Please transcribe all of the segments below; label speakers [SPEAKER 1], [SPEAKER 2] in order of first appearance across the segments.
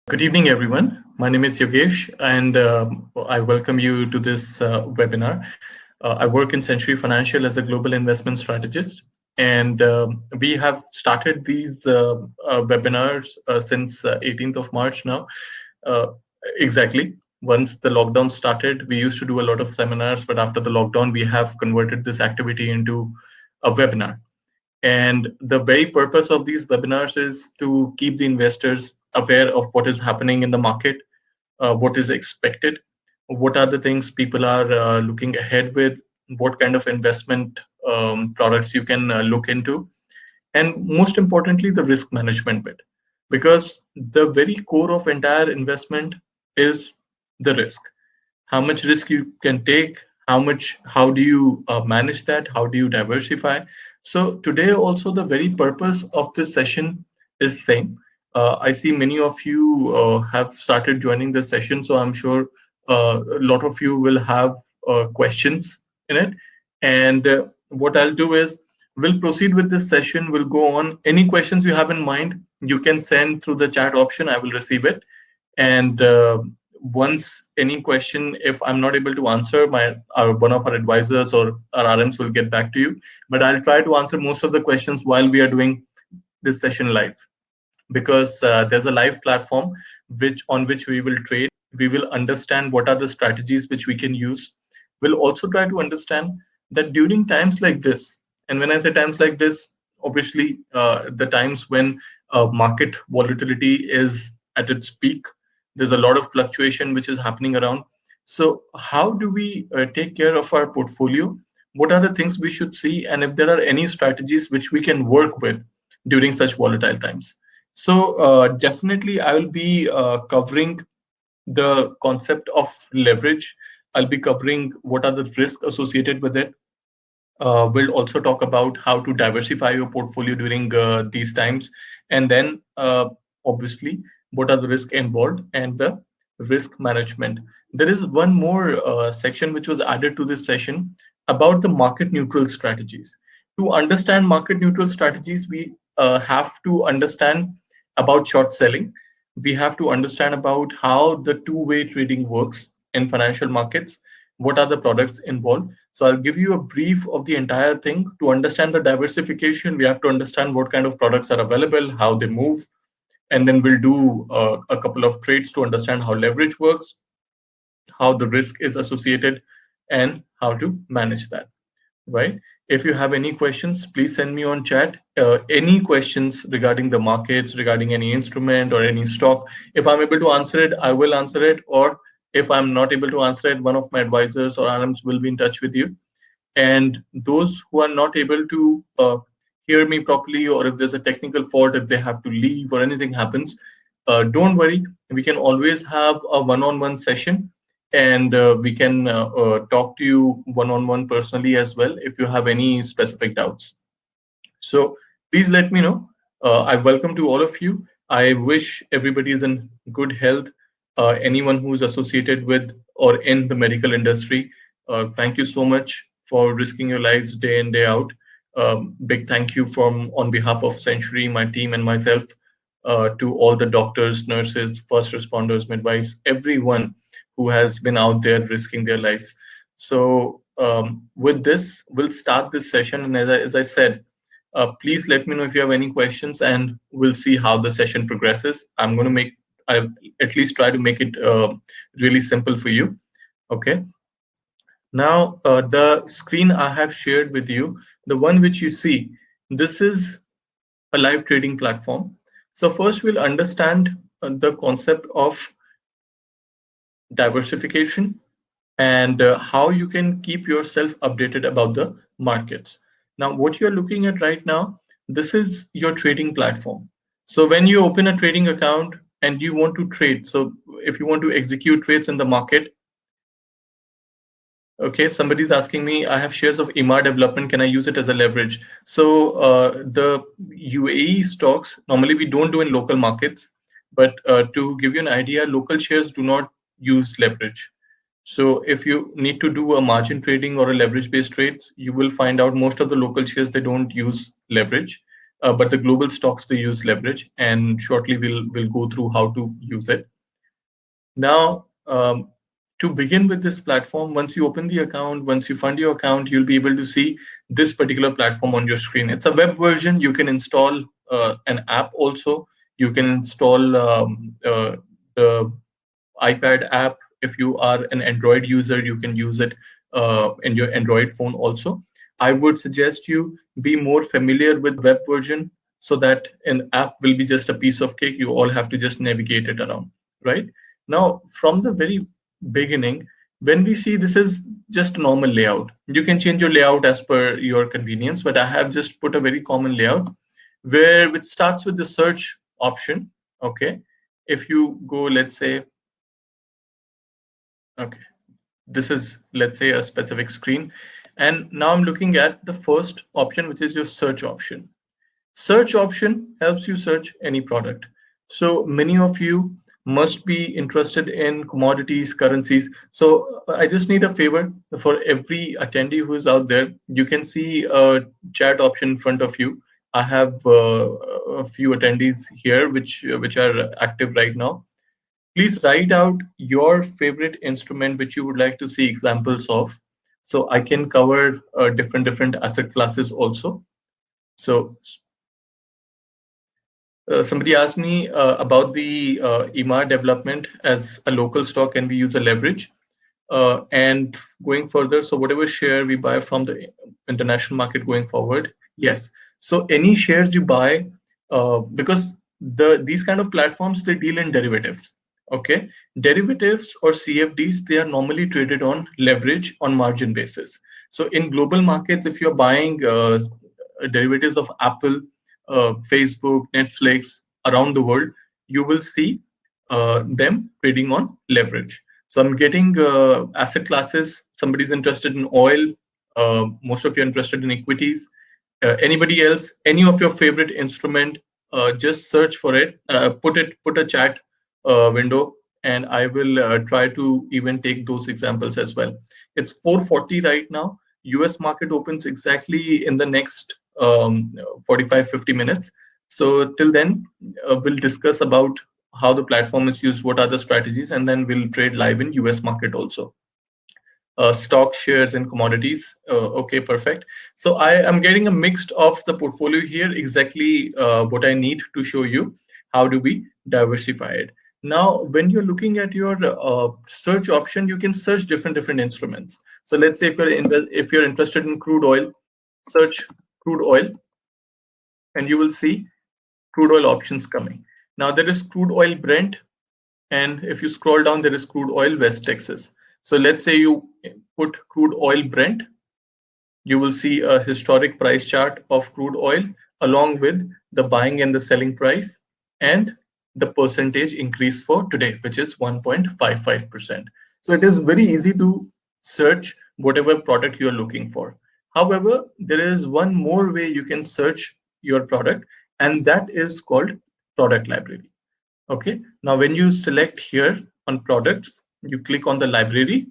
[SPEAKER 1] Good evening, everyone. My name is Yogesh, and I welcome you to this webinar. I work in Century Financial as a global investment strategist, and we have started these webinars since 18th of March now. Uh, exactly. Once the lockdown started, we used to do a lot of seminars, but after the lockdown, we have converted this activity into a webinar. And the very purpose of these webinars is to keep the investors aware of what is happening in the market, what is expected, what are the things people are looking ahead with, what kind of investment products you can look into, and most importantly, the risk management bit. Because the very core of entire investment is the risk. How much risk you can take, how do you manage that, how do you diversify. So today also the very purpose of this session is same. I see many of you have started joining the session, so I'm sure a lot of you will have questions in it. And what I'll do is we'll proceed with this session. We'll go on. Any questions you have in mind, you can send through the chat option. I will receive it. And once any question, if I'm not able to answer, one of our advisors or our RMs will get back to you. But I'll try to answer most of the questions while we are doing this session live, because there's a live platform which we will trade. We will understand what are the strategies which we can use. We'll also try to understand that during times like this, and when I say times like this, obviously the times when market volatility is at its peak, there's a lot of fluctuation which is happening around. So how do we take care of our portfolio? What are the things we should see, and if there are any strategies which we can work with during such volatile times? So definitely, I will be covering the concept of leverage. I'll be covering what are the risks associated with it. We'll also talk about how to diversify your portfolio during these times, and then obviously what are the risks involved and the risk management. There is one more section which was added to this session about the market neutral strategies. To understand market neutral strategies, we have to understand about short selling. We have to understand about how the two-way trading works in financial markets. What are the products involved? So I'll give you a brief of the entire thing. To understand the diversification, we have to understand what kind of products are available, how they move, and then we'll do a couple of trades to understand how leverage works, how the risk is associated, and how to manage that. Right? If you have any questions, please send me on chat. Any questions regarding the markets, regarding any instrument or any stock, if I'm able to answer it, I will answer it. Or if I'm not able to answer it, one of my advisors or RMs will be in touch with you. And those who are not able to hear me properly, or if there's a technical fault, if they have to leave or anything happens, don't worry. We can always have a one-on-one session, and we can talk to you one-on-one personally as well if you have any specific doubts. So please let me know. I welcome to all of you. I wish everybody is in good health. Anyone who is associated with or in the medical industry, thank you so much for risking your lives day in day out. Big thank you from on behalf of Century, my team, and myself, to all the doctors, nurses, first responders, midwives, everyone who has been out there risking their lives. So with this, we'll start this session. And as I said, please let me know if you have any questions, and we'll see how the session progresses. I'm going to I'll at least try to make it really simple for you. Okay. Now, the screen I have shared with you, the one which you see, this is a live trading platform. So first we'll understand the concept of diversification, and how you can keep yourself updated about the markets. Now, what you're looking at right now, this is your trading platform. So when you open a trading account and you want to trade, so if you want to execute trades in the market, okay, somebody's asking me, I have shares of Imar Development, can I use it as a leverage? So the UAE stocks, normally we don't do in local markets, but to give you an idea, local shares do not use leverage. So if you need to do a margin trading or a leverage based trades, you will find out most of the local shares, they don't use leverage. but the global stocks, they use leverage, and shortly we'll go through how to use it. Now, to begin with this platform, once you open the account, once you fund your account, you'll be able to see this particular platform on your screen. It's a web version. You can install an app also. You can install the iPad app. If you are an Android user, you can use it in your Android phone also. I would suggest you be more familiar with web version so that an app will be just a piece of cake. You all have to just navigate it around, right? Now, from the very beginning, when we see this is just a normal layout, you can change your layout as per your convenience, but I have just put a very common layout where which starts with the search option. Okay. If you go, let's say, okay, this is, let's say, a specific screen. And now I'm looking at the first option, which is your search option. Search option helps you search any product. So many of you must be interested in commodities, currencies. So I just need a favor for every attendee who is out there. You can see a chat option in front of you. I have a few attendees here which are active right now. Please write out your favorite instrument which you would like to see examples of. So I can cover different asset classes also. So somebody asked me about the EMA development as a local stock. Can we use a leverage? And going further, so whatever share we buy from the international market going forward, yes. So any shares you buy, because these kind of platforms, they deal in derivatives. Okay, derivatives or CFDs, they are normally traded on leverage on margin basis. So in global markets, if you're buying derivatives of Apple, Facebook, Netflix around the world, you will see them trading on leverage. So I'm getting asset classes. Somebody's interested in oil. Most of you are interested in equities. Anybody else? Any of your favorite instrument? Just search for it. Put a chat window, and I will try to even take those examples as well. It's 4:40 right now. US market opens exactly in the next 45-50 minutes. So till then, we'll discuss about how the platform is used, what are the strategies, and then we'll trade live in US market also. Stock shares and commodities. Okay, perfect. So I am getting a mix of the portfolio here, exactly what I need to show you. How do we diversify it? Now, when you're looking at your search option, you can search different instruments. So let's say if you're interested in crude oil, search crude oil, and you will see crude oil options coming. Now there is crude oil Brent, and if you scroll down, there is crude oil West Texas. So let's say you put crude oil Brent, you will see a historic price chart of crude oil along with the buying and the selling price and the percentage increase for today, which is 1.55%. So it is very easy to search whatever product you're looking for. However, there is one more way you can search your product, and that is called product library. Okay, now when you select here on products, you click on the library,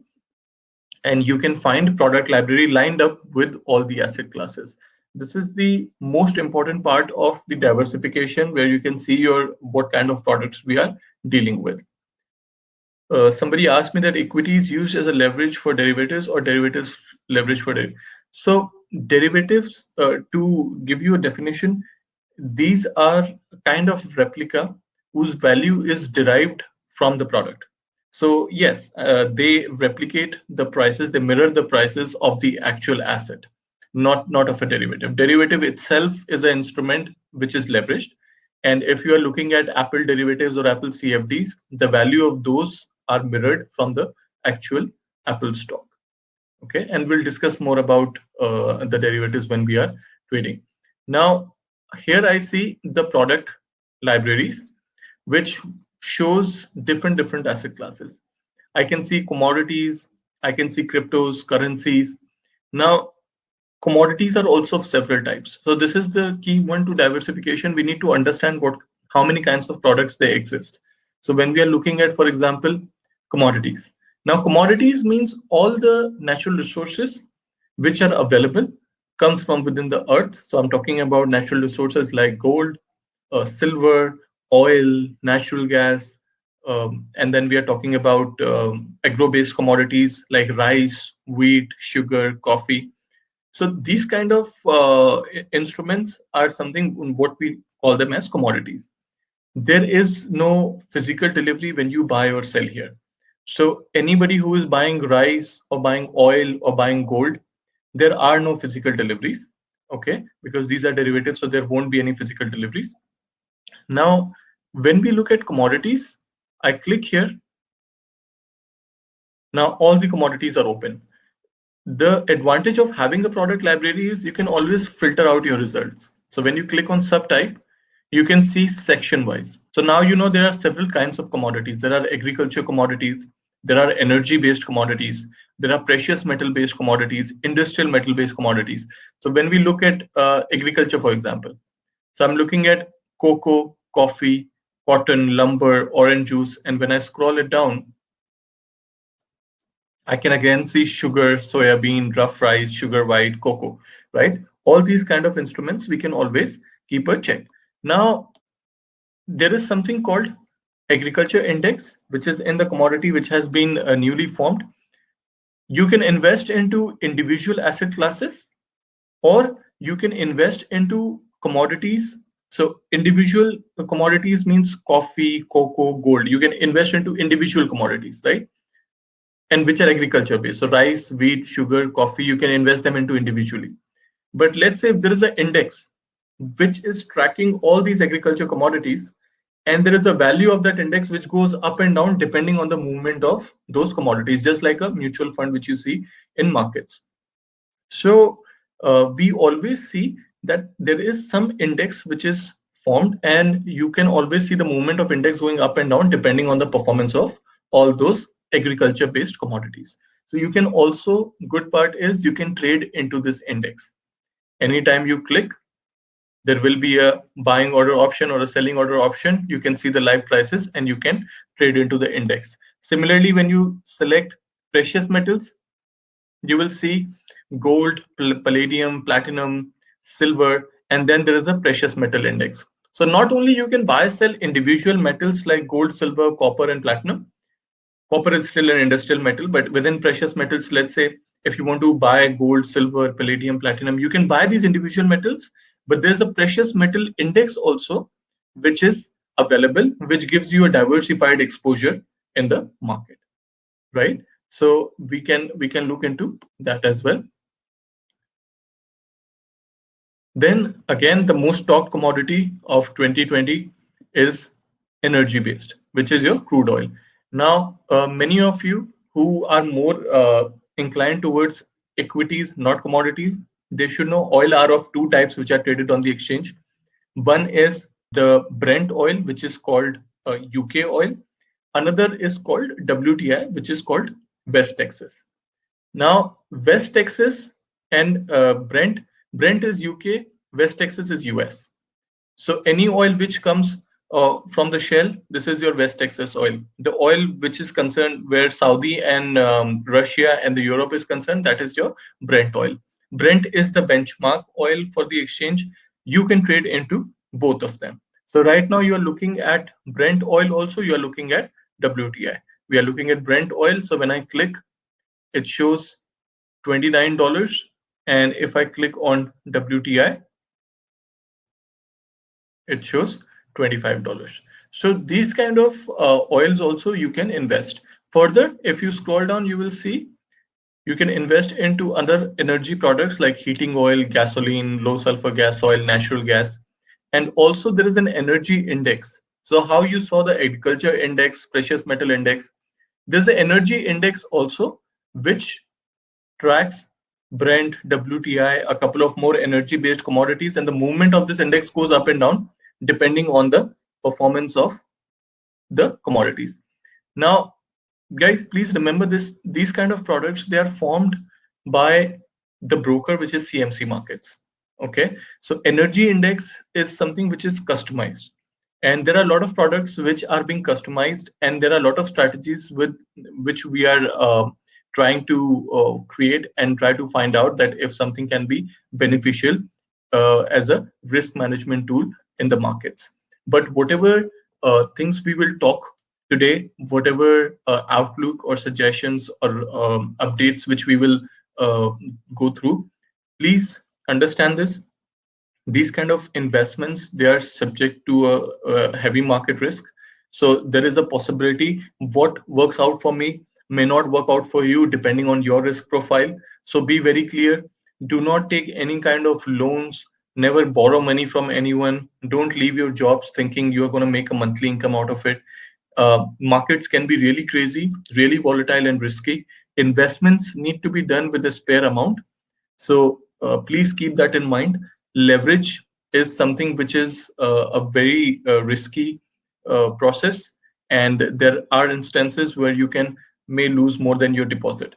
[SPEAKER 1] and you can find product library lined up with all the asset classes. This is the most important part of the diversification, where you can see your what kind of products we are dealing with. Somebody asked me that equity is used as a leverage for derivatives or derivatives leverage for derivatives. So derivatives, to give you a definition, these are kind of replica whose value is derived from the product. So yes, they replicate the prices, they mirror the prices of the actual asset, not of a derivative. Derivative itself is an instrument which is leveraged. And if you are looking at Apple derivatives or Apple CFDs, the value of those are mirrored from the actual Apple stock. Okay, and we'll discuss more about the derivatives when we are trading. Now, here I see the product libraries, which shows different asset classes. I can see commodities, I can see cryptos, currencies. Now, commodities are also of several types. So this is the key one to diversification. We need to understand how many kinds of products they exist. So when we are looking at, for example, commodities. Now, commodities means all the natural resources which are available comes from within the earth. So I'm talking about natural resources like gold, silver, oil, natural gas, and then we are talking about agro-based commodities like rice, wheat, sugar, coffee. So these kind of instruments are something what we call them as commodities. There is no physical delivery when you buy or sell here. So anybody who is buying rice or buying oil or buying gold, there are no physical deliveries, okay, because these are derivatives, so there won't be any physical deliveries. Now, when we look at commodities, I click here. Now all the commodities are open. The advantage of having a product library is you can always filter out your results. So when you click on subtype, you can see section wise. So now you know there are several kinds of commodities. There are agriculture commodities, there are energy based commodities, there are precious metal based commodities, industrial metal based commodities. So when we look at agriculture, for example, so I'm looking at cocoa, coffee, cotton, lumber, orange juice, and when I scroll it down, I can again see sugar, soybean, rough rice, sugar white, cocoa, right? All these kind of instruments we can always keep a check. Now, there is something called agriculture index, which is in the commodity which has been newly formed. You can invest into individual asset classes or you can invest into commodities. So individual commodities means coffee, cocoa, gold. You can invest into individual commodities, right? And which are agriculture based. So rice, wheat, sugar, coffee, you can invest them into individually. But let's say if there is an index which is tracking all these agriculture commodities, and there is a value of that index which goes up and down depending on the movement of those commodities, just like a mutual fund which you see in markets. So we always see that there is some index which is formed, and you can always see the movement of index going up and down depending on the performance of all those agriculture based commodities. So you can also, good part is you can trade into this index. Anytime you click, there will be a buying order option or a selling order option. You can see the live prices and you can trade into the index. Similarly, when you select precious metals, you will see gold, palladium, platinum, silver, and then there is a precious metal index. So not only you can buy sell individual metals like gold, silver, copper, and platinum. Copper is still an industrial metal, but within precious metals, let's say if you want to buy gold, silver, palladium, platinum, you can buy these individual metals, but there's a precious metal index also, which is available, which gives you a diversified exposure in the market, right? So we can look into that as well. Then again, the most talked commodity of 2020 is energy based, which is your crude oil. Now, many of you who are more inclined towards equities, not commodities, they should know oil are of two types which are traded on the exchange. One is the Brent oil, which is called UK oil. Another is called WTI, which is called West Texas. Now, West Texas and Brent is UK, West Texas is US. So any oil which comes from the shell, this is your West Texas oil. The oil which is concerned where Saudi and Russia and the Europe is concerned, that is your Brent oil. Brent is the benchmark oil for the exchange. You can trade into both of them. So right now you are looking at Brent oil also, you are looking at WTI. We are looking at Brent oil. So when I click, it shows $29. And if I click on WTI, it shows $25. So these kind of oils also you can invest. Further, if you scroll down, you will see you can invest into other energy products like heating oil, gasoline, low sulfur gas oil, natural gas. And also there is an energy index. So how you saw the agriculture index, precious metal index, there's an energy index also, which tracks Brent, WTI, a couple of more energy based commodities, and the movement of this index goes up and down depending on the performance of the commodities. Now, guys, please remember this, these kind of products, they are formed by the broker, which is CMC markets. Okay, so energy index is something which is customized, and there are a lot of products which are being customized, and there are a lot of strategies with which we are trying to create and try to find out that if something can be beneficial as a risk management tool in the markets. But whatever things we will talk today, whatever outlook or suggestions or updates which we will uh, go through, please understand this. These kind of investments, they are subject to a heavy market risk. So there is a possibility what works out for me may not work out for you depending on your risk profile. So be very clear. Do not take any kind of loans. Never borrow money from anyone. Don't leave your jobs thinking you're going to make a monthly income out of it. Markets can be really crazy, really volatile and risky. Investments need to be done with a spare amount. So please keep that in mind. Leverage is something which is a very risky process, and there are instances where you can may lose more than your deposit.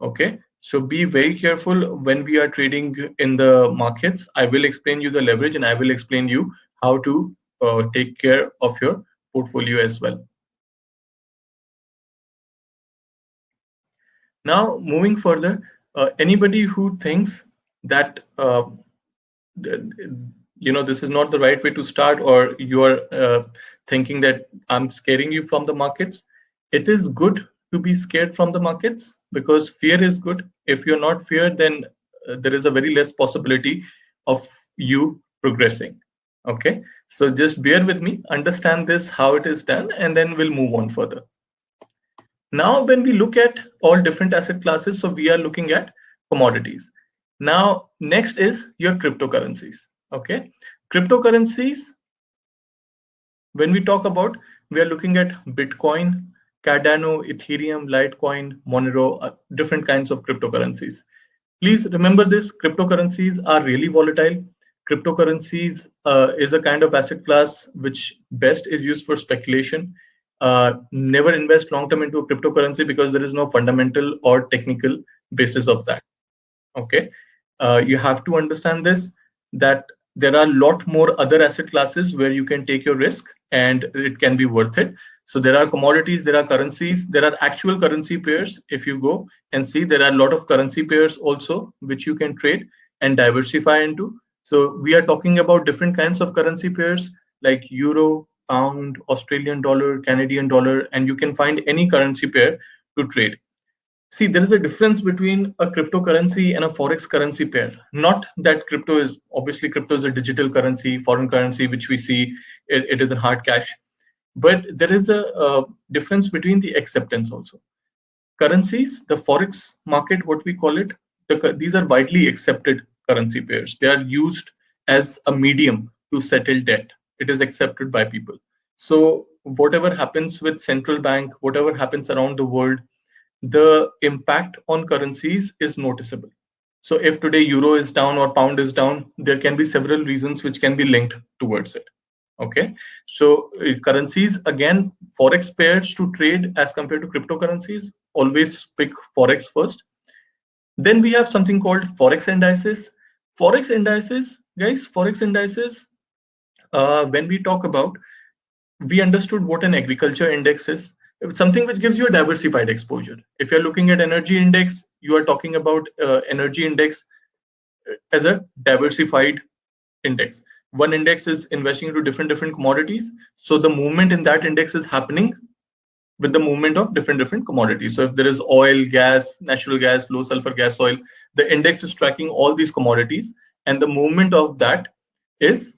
[SPEAKER 1] Okay, so be very careful when we are trading in the markets. I will explain you the leverage, and I will explain you how to take care of your portfolio as well. Now, moving further, anybody who thinks that this is not the right way to start, or you're thinking that I'm scaring you from the markets, it is good to be scared from the markets because fear is good. If you're not feared, then there is a very less possibility of you progressing. Okay, so just bear with me, understand this how it is done, and then we'll move on further. Now, when we look at all different asset classes, so we are looking at commodities. Now, next is your cryptocurrencies. Okay, cryptocurrencies, when we talk about, we are looking at Bitcoin, Cardano, Ethereum, Litecoin, Monero, different kinds of cryptocurrencies. Please remember this, cryptocurrencies are really volatile. Cryptocurrencies is a kind of asset class which best is used for speculation. Never invest long term into a cryptocurrency because there is no fundamental or technical basis of that. Okay, you have to understand this, that there are a lot more other asset classes where you can take your risk and it can be worth it. So there are commodities, there are currencies, there are actual currency pairs. If you go and see, there are a lot of currency pairs also which you can trade and diversify into. So we are talking about different kinds of currency pairs like euro, pound, Australian dollar, Canadian dollar, and you can find any currency pair to trade. See, there is a difference between a cryptocurrency and a forex currency pair. Not that crypto is a digital currency, foreign currency, which we see it is in hard cash, but there is a difference between the acceptance also. Currencies, the forex market, what we call it, these are widely accepted currency pairs. They are used as a medium to settle debt. It is accepted by people. So whatever happens with central bank, whatever happens around the world, the impact on currencies is noticeable. So if today euro is down or pound is down, there can be several reasons which can be linked towards it. Okay, so currencies, again, forex pairs to trade as compared to cryptocurrencies, always pick forex first. Then we have something called forex indices. Forex indices, guys, forex indices, when we talk about, we understood what an agriculture index is. It's something which gives you a diversified exposure. If you're looking at energy index, you are talking about energy index as a diversified index. One index is investing into different commodities, so the movement in that index is happening with the movement of different commodities. So if there is oil, gas, natural gas, low sulfur gas oil, the index is tracking all these commodities, and the movement of that is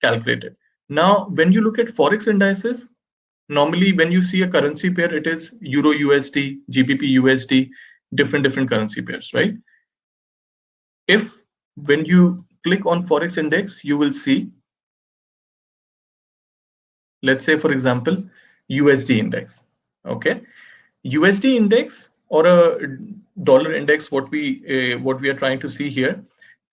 [SPEAKER 1] calculated. Now, when you look at forex indices, normally when you see a currency pair, it is euro USD, GBP USD, different currency pairs, right? If when you click on forex index, you will see, let's say for example, USD index. Okay, USD index or a dollar index, what we are trying to see here.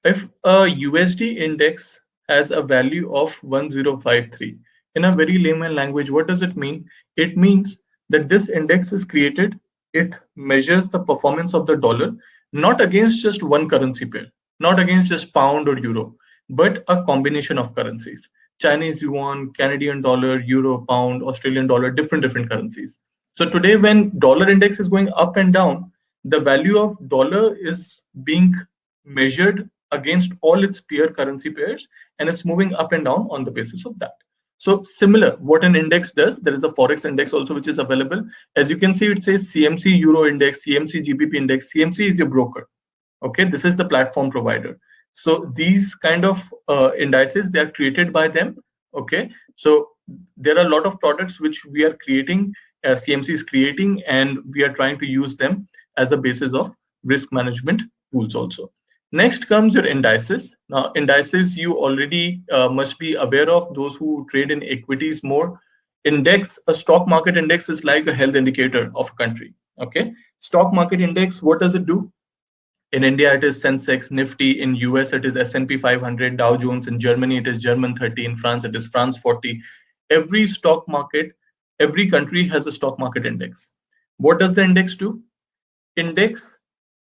[SPEAKER 1] If a USD index has a value of 1053, in a very layman language, what does it mean? It means that this index is created, it measures the performance of the dollar, not against just one currency pair, not against just pound or euro, but a combination of currencies. Chinese yuan, Canadian dollar, euro, pound, Australian dollar, different currencies. So today when dollar index is going up and down, the value of dollar is being measured against all its peer currency pairs, and it's moving up and down on the basis of that. So similar, what an index does, there is a Forex index also which is available. As you can see, it says CMC Euro Index, CMC GBP Index. CMC is your broker. Okay, this is the platform provider. So these kind of indices, they are created by them. Okay, so there are a lot of products which we are creating, CMC is creating, and we are trying to use them as a basis of risk management tools also. Next comes your indices. Now indices you already must be aware of, those who trade in equities more. Index, a stock market index is like a health indicator of a country. Okay, stock market index, what does it do? In India, it is Sensex, Nifty. In US, it is S&P 500, Dow Jones. In Germany, it is German 30. In France, it is France 40. Every stock market, every country has a stock market index. What does the index do? Index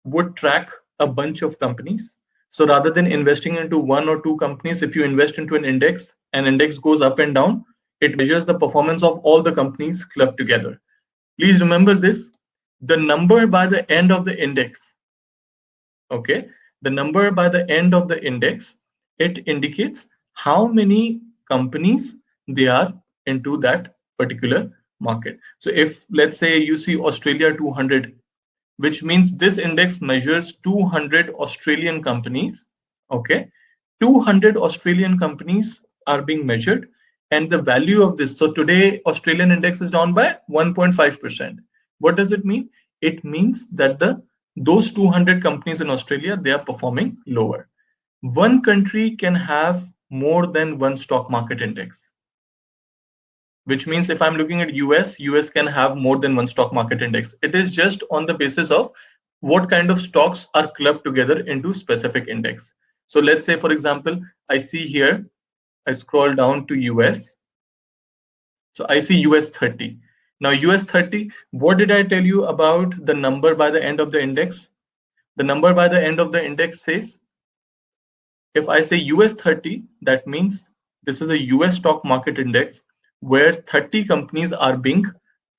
[SPEAKER 1] would track a bunch of companies. So rather than investing into one or two companies, if you invest into an index goes up and down, it measures the performance of all the companies clubbed together. Please remember this, the number by the end of the index, okay, the number by the end of the index, it indicates how many companies they are into that particular market. So if let's say you see Australia 200, which means this index measures 200 Australian companies. Okay, 200 Australian companies are being measured, and the value of this, so today Australian index is down by 1.5%. What does it mean? It means that the those 200 companies in Australia, they are performing lower. One country can have more than one stock market index, which means if I'm looking at US can have more than one stock market index. It is just on the basis of what kind of stocks are clubbed together into specific index. So let's say, for example, I see here, I scroll down to US. So I see US 30. Now US 30, what did I tell you about the number by the end of the index? The number by the end of the index says, if I say US 30, that means this is a US stock market index where 30 companies are being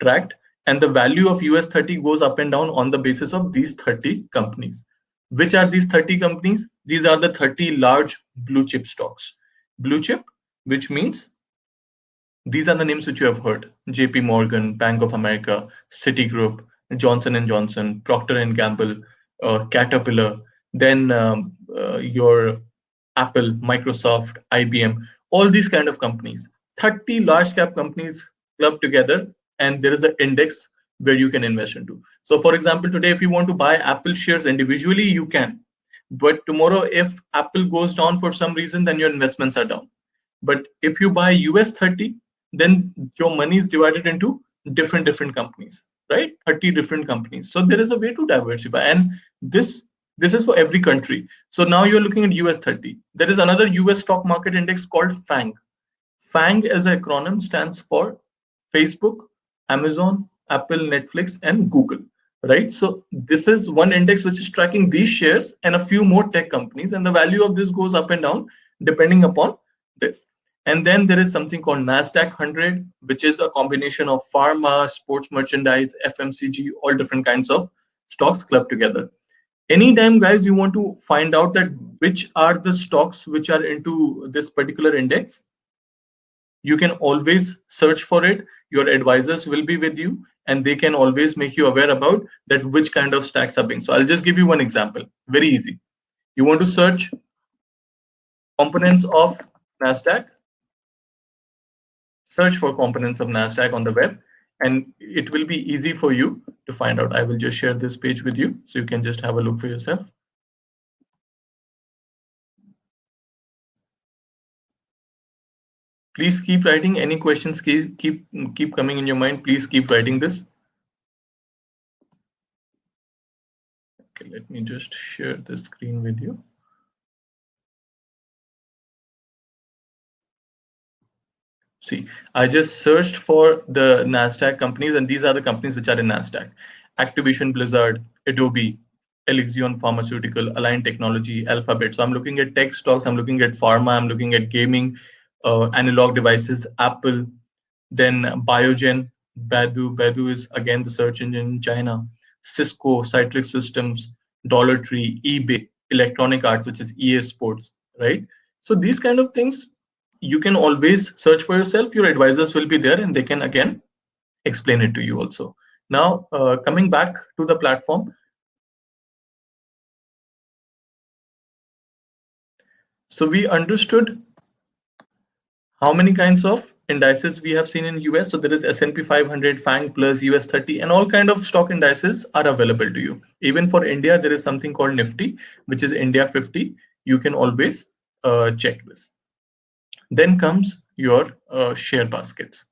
[SPEAKER 1] tracked, and the value of US 30 goes up and down on the basis of these 30 companies. Which are these 30 companies? These are the 30 large blue chip stocks. Blue chip, which means these are the names which you have heard: JP Morgan, Bank of America, Citigroup, Johnson and Johnson, Procter and Gamble, Caterpillar, then your Apple, Microsoft, IBM, all these kind of companies. 30 large cap companies clubbed together, and there is an index where you can invest into. So for example, today if you want to buy Apple shares individually, you can. But tomorrow, if Apple goes down for some reason, then your investments are down. But if you buy US 30, then your money is divided into different companies, right? 30 different companies. So there is a way to diversify, and this is for every country. So now you're looking at US 30. There is another US stock market index called FANG. FANG as an acronym stands for Facebook, Amazon, Apple, Netflix, and Google, right? So this is one index which is tracking these shares and a few more tech companies, and the value of this goes up and down depending upon this. And then there is something called NASDAQ 100, which is a combination of pharma, sports merchandise, FMCG, all different kinds of stocks clubbed together. Anytime, guys, you want to find out that which are the stocks which are into this particular index, you can always search for it. Your advisors will be with you, and they can always make you aware about that which kind of stacks are being. So I'll just give you one example, very easy. You want to search components of NASDAQ, search for components of NASDAQ on the web, and it will be easy for you to find out. I will just share this page with you so you can just have a look for yourself. Please keep writing. Any questions keep coming in your mind, please keep writing this. Okay, let me just share the screen with you. See, I just searched for the NASDAQ companies, and these are the companies which are in NASDAQ: Activision Blizzard, Adobe, Alexion Pharmaceutical, Align Technology, Alphabet. So I'm looking at tech stocks, I'm looking at pharma, I'm looking at gaming, analog devices, Apple, then Biogen, Baidu. Baidu is again the search engine in China. Cisco, Citrix Systems, Dollar Tree, eBay, Electronic Arts, which is EA Sports, right? So these kind of things you can always search for yourself. Your advisors will be there and they can again explain it to you also. Now, coming back to the platform, so we understood how many kinds of indices we have seen in US. So there is S&P 500, FANG Plus, US 30, and all kind of stock indices are available to you. Even for India, there is something called Nifty, which is India 50. You can always check this. Then comes your share baskets.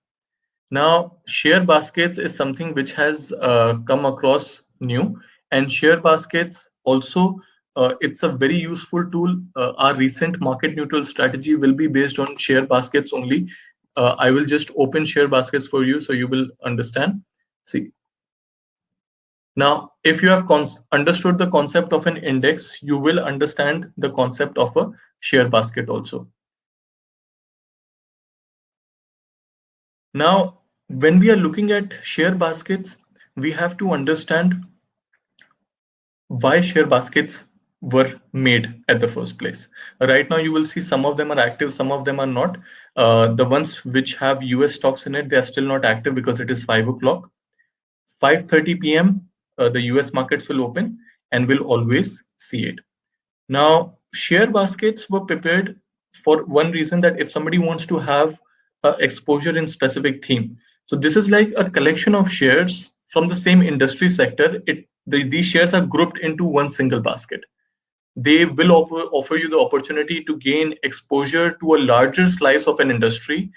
[SPEAKER 1] Now, share baskets is something which has come across new, and share baskets also, it's a very useful tool. Our recent market neutral strategy will be based on share baskets only. I will just open share baskets for you so you will understand. See, now if you have understood the concept of an index, you will understand the concept of a share basket also. Now, when we are looking at share baskets, we have to understand why share baskets were made at the first place. Right now, you will see some of them are active, some of them are not. The ones which have US stocks in it, they are still not active because it is 5 o'clock. 5:30 p.m., the US markets will open and we'll always see it. Now, share baskets were prepared for one reason, that if somebody wants to have exposure in specific theme. So this is like a collection of shares from the same industry sector. These shares are grouped into one single basket. They will offer you the opportunity to gain exposure to a larger slice of an industry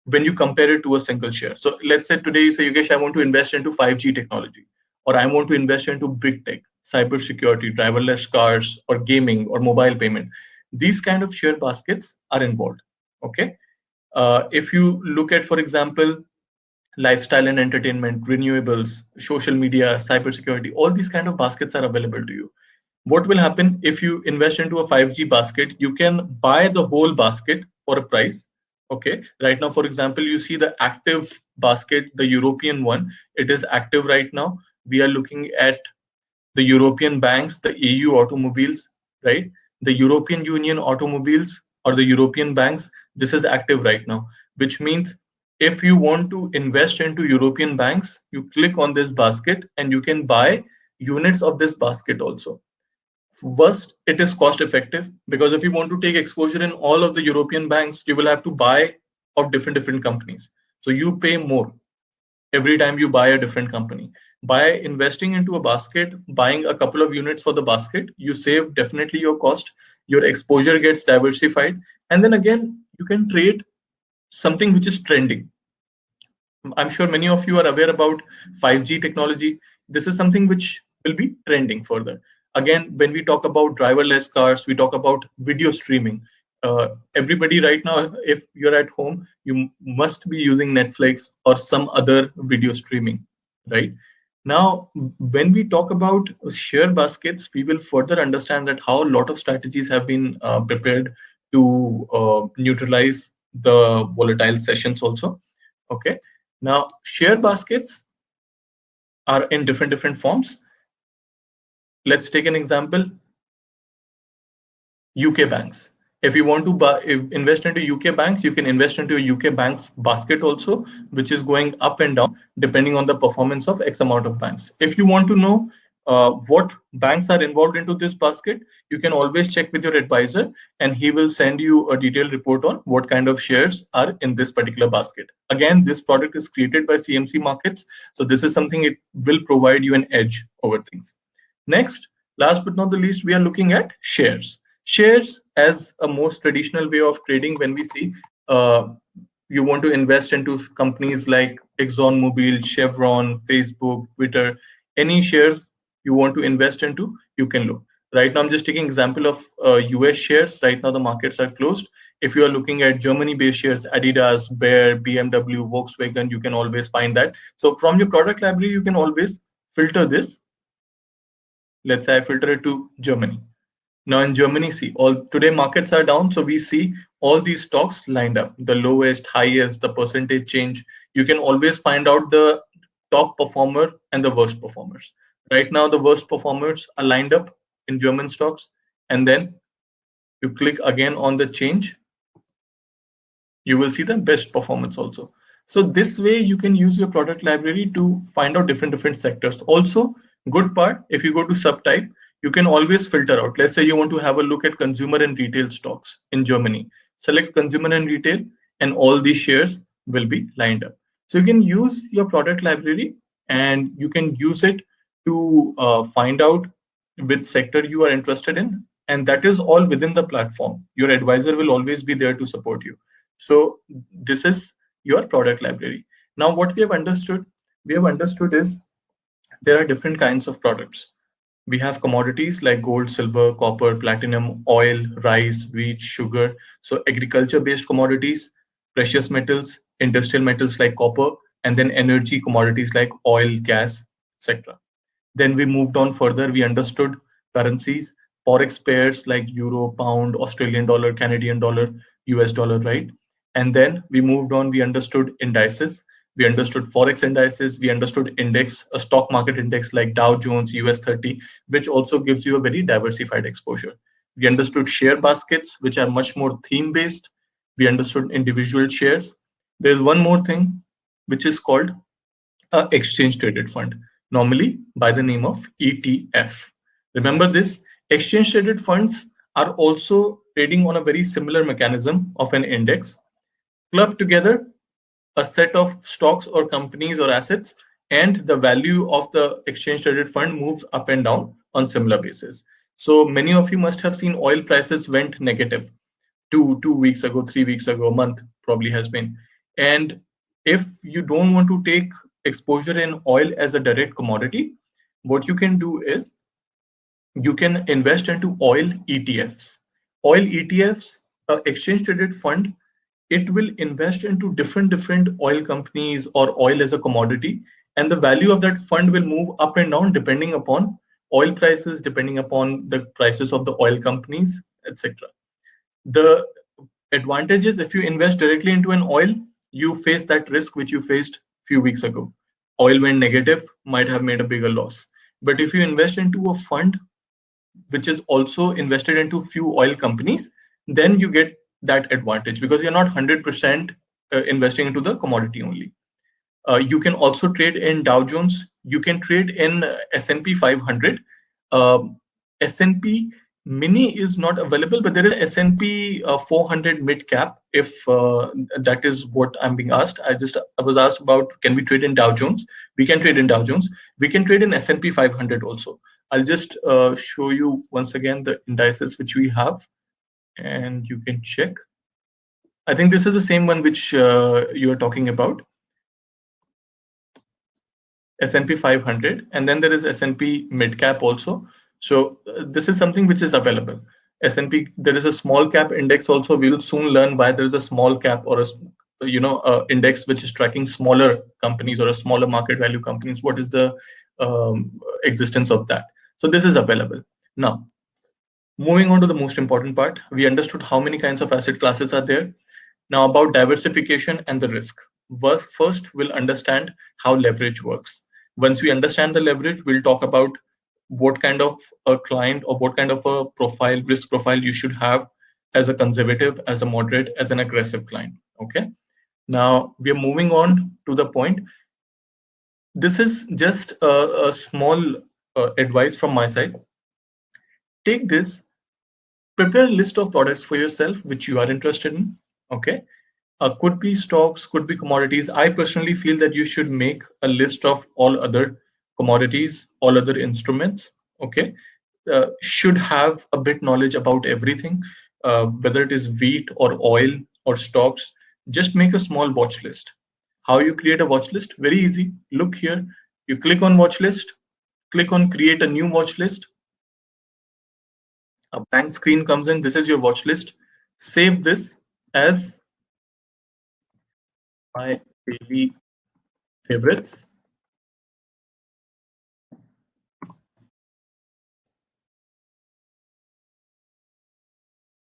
[SPEAKER 1] when you compare it to a single share. So let's say today you say, Yogesh, I want to invest into 5G technology, or I want to invest into big tech, cybersecurity, driverless cars, or gaming, or mobile payment. These kind of share baskets are involved. Okay. If you look at, for example, lifestyle and entertainment, renewables, social media, cybersecurity, all these kind of baskets are available to you. What will happen if you invest into a 5G basket? You can buy the whole basket for a price. Okay. Right now, for example, you see the active basket, the European one, it is active right now. We are looking at the European banks, the EU automobiles, right? The European Union automobiles or the European banks, this is active right now, which means if you want to invest into European banks, you click on this basket and you can buy units of this basket also. First, it is cost effective because if you want to take exposure in all of the European banks, you will have to buy of different companies. So you pay more every time you buy a different company. By investing into a basket, buying a couple of units for the basket, you save definitely your cost, your exposure gets diversified, and then again, you can trade something which is trending. I'm sure many of you are aware about 5G technology. This is something which will be trending further. Again, when we talk about driverless cars, we talk about video streaming. Everybody right now, if you're at home, you must be using Netflix or some other video streaming, right? Now, when we talk about share baskets, we will further understand that how a lot of strategies have been prepared to neutralize the volatile sessions also. Okay. Now, share baskets are in different forms. Let's take an example. UK banks. If you want to invest into UK banks, you can invest into a UK banks basket also, which is going up and down depending on the performance of X amount of banks. If you want to know what banks are involved into this basket, you can always check with your advisor and he will send you a detailed report on what kind of shares are in this particular basket. Again, this product is created by CMC Markets. So this is something it will provide you an edge over things. Next, last but not the least, we are looking at shares. Shares as a most traditional way of trading. When we see you want to invest into companies like ExxonMobil, Chevron, Facebook, Twitter, any shares you want to invest into, you can look. Right now, I'm just taking example of US shares. Right now, the markets are closed. If you are looking at Germany-based shares, Adidas, Bayer, BMW, Volkswagen, you can always find that. So from your product library, you can always filter this. Let's say I filter it to Germany. Now in Germany, see, all today markets are down, so we see all these stocks lined up, the lowest, highest, the percentage change. you can always find out the top performer and the worst performers. Right now, the worst performers are lined up in German stocks, and then you click again on the change, you will see the best performance also. So this way you can use your product library to find out different sectors. Also, good part, if you go to subtype, you can always filter out. Let's say you want to have a look at consumer and retail stocks in Germany. Select consumer and retail, and all these shares will be lined up. So you can use your product library, and you can use it to find out which sector you are interested in, and that is all within the platform. Your advisor will always be there to support you. So this is your product library. Now what we have understood is there are different kinds of products. We have commodities like gold, silver, copper, platinum, oil, rice, wheat, sugar. So agriculture based commodities, precious metals, industrial metals like copper, and then energy commodities like oil, gas, etc. Then we moved on further. We understood currencies, forex pairs like euro, pound, Australian dollar, Canadian dollar, US dollar, right? And then we moved on. We understood indices. We understood forex indices. We understood index, a stock market index like Dow Jones, US 30, which also gives you a very diversified exposure. We understood share baskets, which are much more theme based. We understood individual shares. There's one more thing, which is called a exchange traded fund, normally by the name of ETF. Remember this, exchange traded funds are also trading on a very similar mechanism of an index, club together a set of stocks or companies or assets, and the value of the exchange traded fund moves up and down on similar basis. So many of you must have seen oil prices went negative 2 weeks ago, 3 weeks ago, a month probably has been. And if you don't want to take exposure in oil as a direct commodity, what you can do is you can invest into oil ETFs. Oil ETFs, exchange traded fund, it will invest into different oil companies or oil as a commodity, and the value of that fund will move up and down depending upon oil prices, depending upon the prices of the oil companies, etc. The advantage is if you invest directly into an oil, you face that risk which you faced few weeks ago. Oil went negative, might have made a bigger loss. But if you invest into a fund which is also invested into few oil companies, then you get that advantage because you're not 100% investing into the commodity only. You can also trade in Dow Jones. You can trade in S&P 500. S&P Mini is not available, but there is S&P 400 mid cap. If that is what I'm being asked, I was asked about can we trade in Dow Jones? We can trade in Dow Jones. We can trade in S&P 500 also. I'll just show you once again the indices which we have, and you can check. I think this is the same one which you are talking about. S&P 500, and then there is S&P mid cap also. So this is something which is available. S&P, there is a small cap index also. We will soon learn why there is a small cap or a index which is tracking smaller companies or a smaller market value companies. What is the existence of that? So this is available. Now, moving on to the most important part, we understood how many kinds of asset classes are there. Now about diversification and the risk. First, we'll understand how leverage works. Once we understand the leverage, we'll talk about what kind of a client or what kind of a profile, risk profile you should have as a conservative, as a moderate, as an aggressive client. Okay. Now we are moving on to the point. This is just a small advice from my side. Take this, prepare a list of products for yourself which you are interested in. Okay. Could be stocks, could be commodities. I personally feel that you should make a list of all other commodities, all other instruments. Okay, should have a bit knowledge about everything, whether it is wheat or oil or stocks. Just make a small watch list. How you create a watch list? Very easy. Look here. You click on watch list, click on create a new watch list. A blank screen comes in. This is your watch list. Save this as my daily favorites.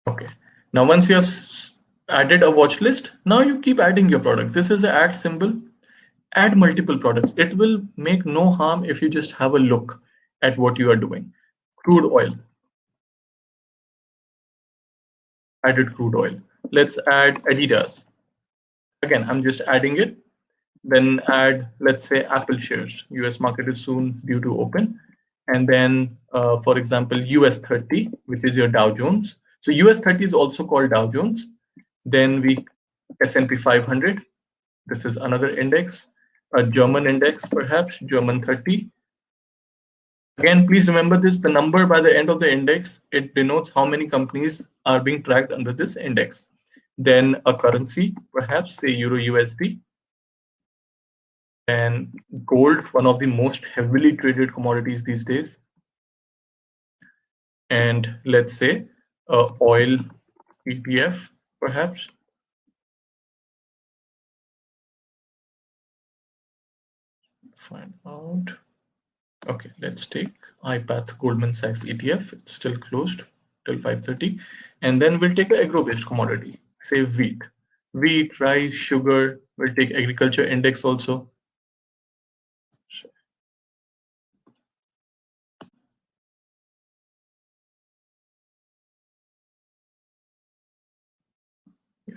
[SPEAKER 1] Okay. Now, once you have added a watch list, now you keep adding your product. This is the add symbol. Add multiple products. It will make no harm if you just have a look at what you are doing. Crude oil, added crude oil. Let's add Adidas. Again, I'm just adding it. Then add, let's say, Apple shares. US market is soon due to open. And then, for example, US 30, which is your Dow Jones. So US 30 is also called Dow Jones. Then we S&P 500. This is another index. A German index, perhaps, German 30. Again, please remember this, the number by the end of the index, it denotes how many companies are being tracked under this index. Then a currency, perhaps say Euro USD, and gold, one of the most heavily traded commodities these days. And let's say oil ETF, perhaps. Find out. Okay, let's take iPath Goldman Sachs ETF. It's still closed till 5:30. And then we'll take an agro-based commodity, say wheat. Wheat, rice, sugar. We'll take agriculture index also. Yeah.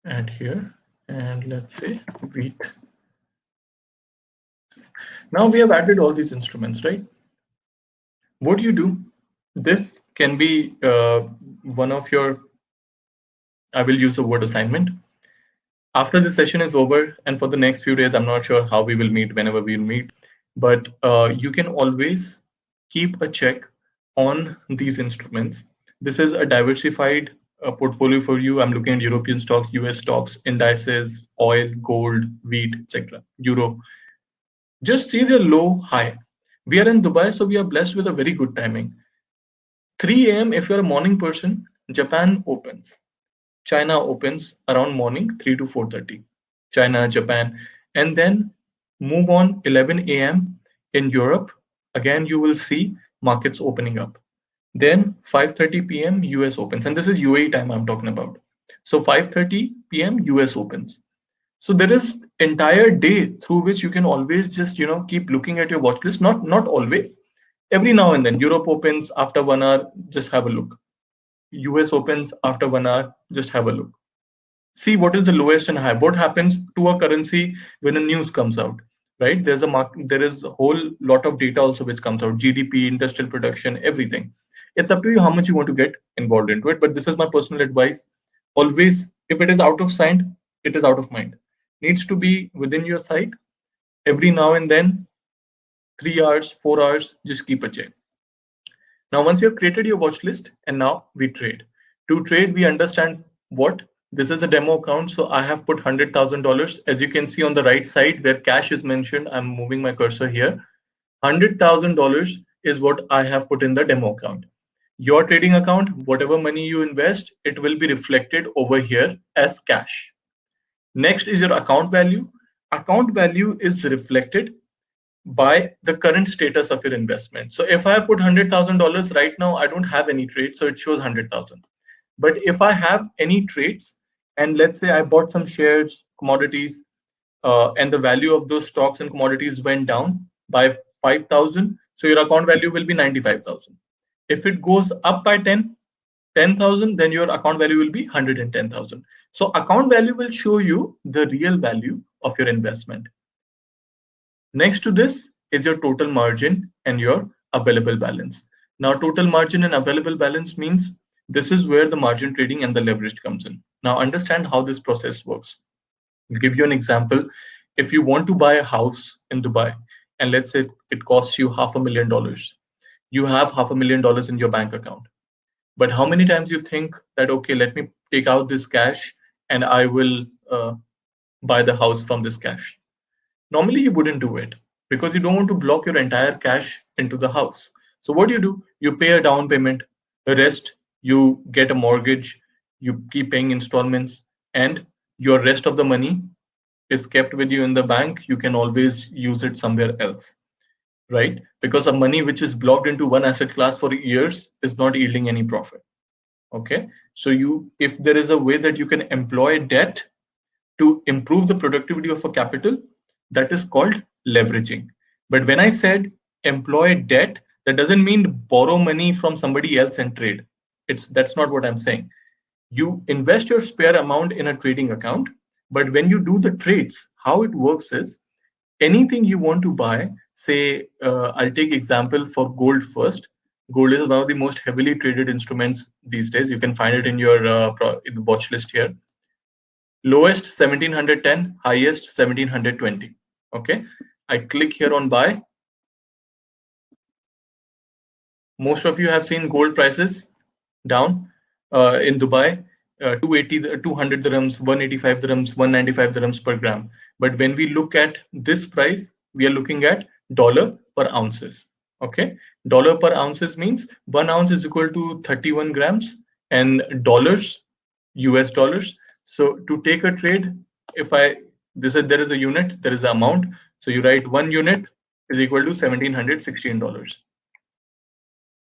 [SPEAKER 1] Add here, and let's say wheat. Now we have added all these instruments, right? What do you do? This can be one of your, I will use the word assignment. After the session is over, and for the next few days, I'm not sure how we will meet, whenever we'll meet, but you can always keep a check on these instruments. This is a diversified portfolio for you. I'm looking at European stocks, US stocks, indices, oil, gold, wheat, etc. Euro. Just see the low, high. We are in Dubai, so we are blessed with a very good timing. 3 a.m. if you're a morning person, Japan opens. China opens around morning 3 to 4:30. China, Japan, and then move on 11 a.m. in Europe. Again, you will see markets opening up. Then 5:30 p.m. US opens, and this is UAE time I'm talking about. So 5:30 p.m. US opens. So there is entire day through which you can always just keep looking at your watch list. Not always. Every now and then Europe opens after 1 hour, just have a look. US opens after 1 hour, just have a look. See what is the lowest and high. What happens to a currency when a news comes out, right? There is a whole lot of data also which comes out, GDP, industrial production, everything. It's up to you how much you want to get involved into it. But this is my personal advice. Always, if it is out of sight, it is out of mind. Needs to be within your sight. Every now and then, 3 hours, 4 hours, just keep a check. Now, once you have created your watch list, and now we trade. To trade, we understand what this is a demo account. So I have put $100,000. As you can see on the right side where cash is mentioned, I'm moving my cursor here. $100,000 is what I have put in the demo account. Your trading account, whatever money you invest, it will be reflected over here as cash. Next is your account value. Account value is reflected by the current status of your investment. So if I have put $100,000 right now, I don't have any trades, so it shows 100,000. But if I have any trades, and let's say I bought some shares, commodities, and the value of those stocks and commodities went down by 5,000, so your account value will be 95,000. If it goes up by 10,000, then your account value will be 110,000. So account value will show you the real value of your investment. Next to this is your total margin and your available balance. Now, total margin and available balance means this is where the margin trading and the leverage comes in. Now, understand how this process works. I'll give you an example. If you want to buy a house in Dubai, and let's say it costs you $500,000, you have $500,000 in your bank account. But how many times you think that, okay, let me take out this cash and I will buy the house from this cash? Normally, you wouldn't do it because you don't want to block your entire cash into the house. So what do? You pay a down payment, the rest you get a mortgage, you keep paying installments, and your rest of the money is kept with you in the bank. You can always use it somewhere else, right? Because the money which is blocked into one asset class for years is not yielding any profit. Okay, so if there is a way that you can employ debt to improve the productivity of a capital, that is called leveraging. But when I said employ debt, that doesn't mean borrow money from somebody else and trade. That's not what I'm saying. You invest your spare amount in a trading account, but when you do the trades, how it works is anything you want to buy, say, I'll take example for gold first. Gold is one of the most heavily traded instruments these days. You can find it in your in the watch list here. Lowest 1710, highest 1720. Okay, I click here on buy. Most of you have seen gold prices down in Dubai, 280, 200 dirhams, 185 dirhams, 195 dirhams per gram. But when we look at this price, we are looking at dollar per ounces. Okay, dollar per ounces means 1 ounce is equal to 31 grams, and dollars, US dollars. So to take a trade, if I this is there is a unit, there is an amount. So you write 1 unit is equal to $1,716.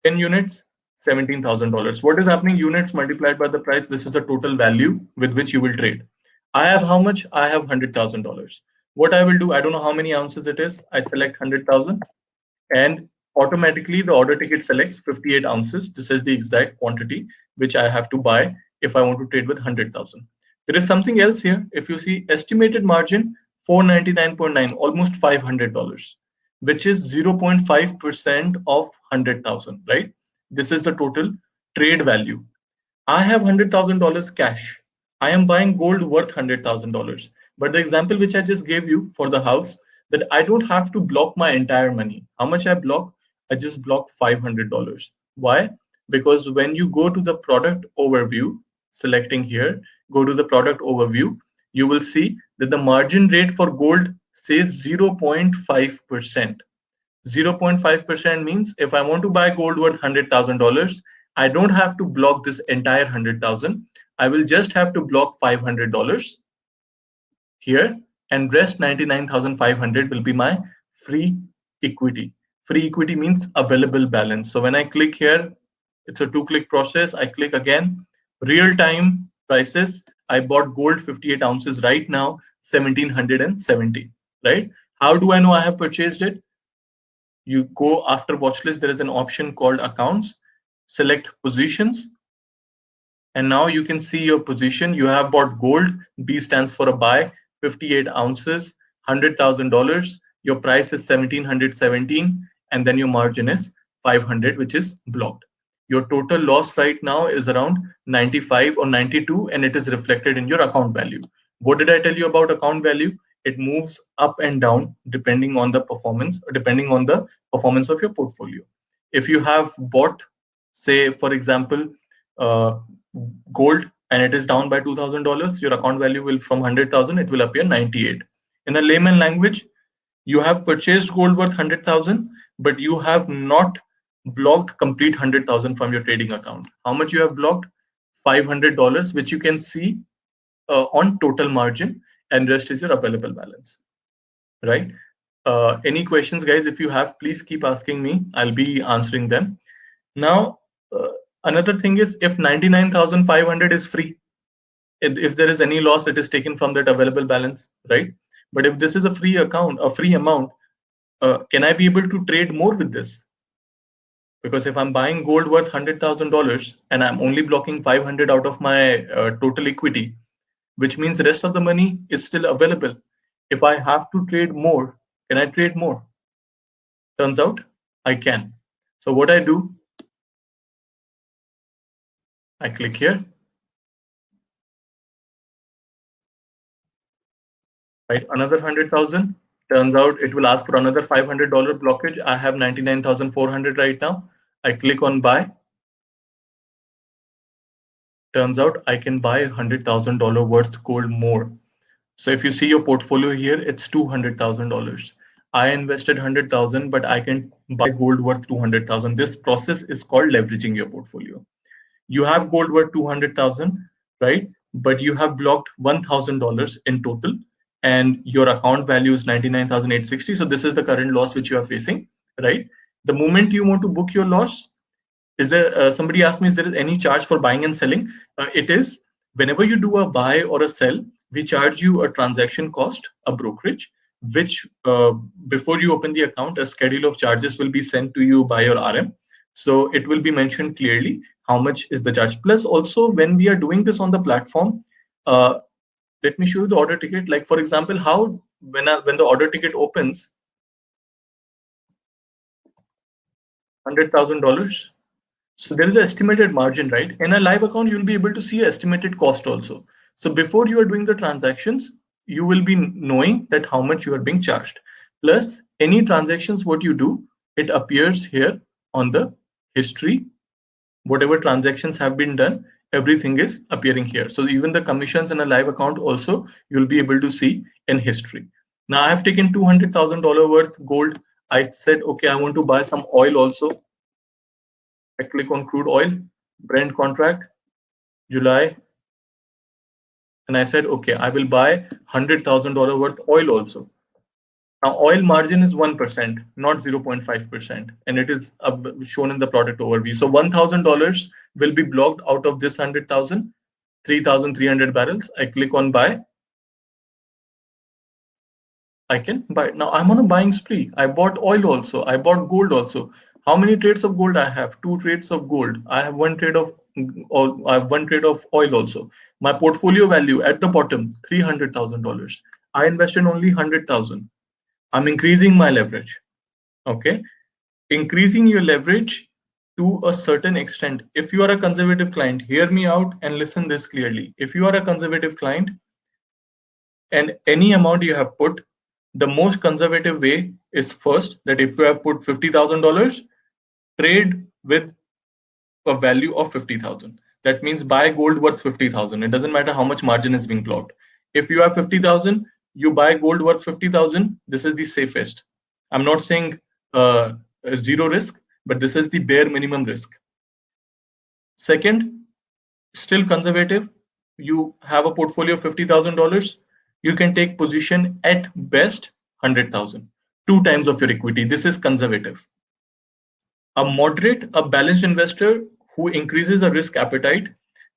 [SPEAKER 1] 10 units, $17,000. What is happening? Units multiplied by the price. This is the total value with which you will trade. I have how much? I have $100,000. What I will do, I don't know how many ounces it is. I select 100,000 and automatically the order ticket selects 58 ounces. This is the exact quantity which I have to buy if I want to trade with 100,000. There is something else here. If you see estimated margin 499.9, almost $500, which is 0.5% of 100,000, right? This is the total trade value. I have $100,000 cash. I am buying gold worth $100,000. But the example which I just gave you for the house, that I don't have to block my entire money. How much I block? I just block $500. Why? Because when you go to the product overview, selecting here, go to the product overview, you will see that the margin rate for gold says 0.5%. 0.5% means if I want to buy gold worth $100,000, I don't have to block this entire 100,000. I will just have to block $500 here, and rest 99,500 will be my free equity. Free equity means available balance. So when I click here, it's a 2-click process. I click again, real time prices. I bought gold 58 ounces right now, 1770, right? How do I know I have purchased it? You go after watchlist, there is an option called accounts, select positions, and now you can see your position. You have bought gold. B stands for a buy, 58 ounces, $100,000. Your price is 1717, and then your margin is 500, which is blocked. Your total loss right now is around 95 or 92, and it is reflected in your account value. What did I tell you about account value? It moves up and down depending on the performance, or depending on the performance of your portfolio. If you have bought, say, for example, uh, gold and it is down by $2,000, your account value will from 100,000 it will appear 98. In a layman language, you have purchased gold worth 100,000, but you have not blocked complete 100,000 from your trading account. How much you have blocked? $500, which you can see on total margin, and rest is your available balance, right? Any questions, guys? If you have, please keep asking me. I'll be answering them. Now, another thing is if 99,500 is free, if there is any loss, it is taken from that available balance, right? But if this is a free account, a free amount, can I be able to trade more with this? Because if I'm buying gold worth $100,000 and I'm only blocking 500 out of my total equity, which means the rest of the money is still available. If I have to trade more, can I trade more? Turns out I can. So what I do, I click here, right? Another 100,000. Turns out it will ask for another $500 blockage. I have 99,400 right now. I click on buy. Turns out I can buy $100,000 worth gold more. So if you see your portfolio here, it's $200,000. I invested 100,000, but I can buy gold worth 200,000. This process is called leveraging your portfolio. You have gold worth 200,000, right? But you have blocked $1,000 in total, and your account value is 99,860. So this is the current loss which you are facing, right? The moment you want to book your loss, is there somebody asked me, is there any charge for buying and selling? It is whenever you do a buy or a sell, we charge you a transaction cost, a brokerage, which before you open the account, a schedule of charges will be sent to you by your RM. So it will be mentioned clearly how much is the charge. Plus, also when we are doing this on the platform, uh, let me show you the order ticket. Like for example, how when the order ticket opens, $100,000. So there is an estimated margin, right? In a live account, you'll be able to see estimated cost also. So before you are doing the transactions, you will be knowing that how much you are being charged. Plus, any transactions, what you do, it appears here on the history. Whatever transactions have been done, everything is appearing here. So even the commissions in a live account also, you'll be able to see in history. Now I have taken $200,000 worth gold. I said, okay, I want to buy some oil also. I click on crude oil, Brent contract, July, and I said, okay, I will buy $100,000 worth oil also. Now, oil margin is 1%, not 0.5%, and it is shown in the product overview. So $1,000 will be blocked out of this 100,000, 3,300 barrels. I click on buy. I can buy. Now I'm on a buying spree. I bought oil also. I bought gold also. How many trades of gold I have? Two trades of gold. I have one trade of oil. I have one trade of oil also. My portfolio value at the bottom, $300,000. I invested only 100,000. I'm increasing my leverage. Okay, increasing your leverage to a certain extent. If you are a conservative client, hear me out and listen this clearly. If you are a conservative client, and any amount you have put, the most conservative way is first that if you have put $50,000, trade with a value of 50,000. That means buy gold worth 50,000. It doesn't matter how much margin is being blocked. If you have 50,000, you buy gold worth 50,000. This is the safest. I'm not saying zero risk, but this is the bare minimum risk. Second, still conservative. You have a portfolio of $50,000. You can take position at best 100,000, two times of your equity. This is conservative. A moderate, a balanced investor who increases a risk appetite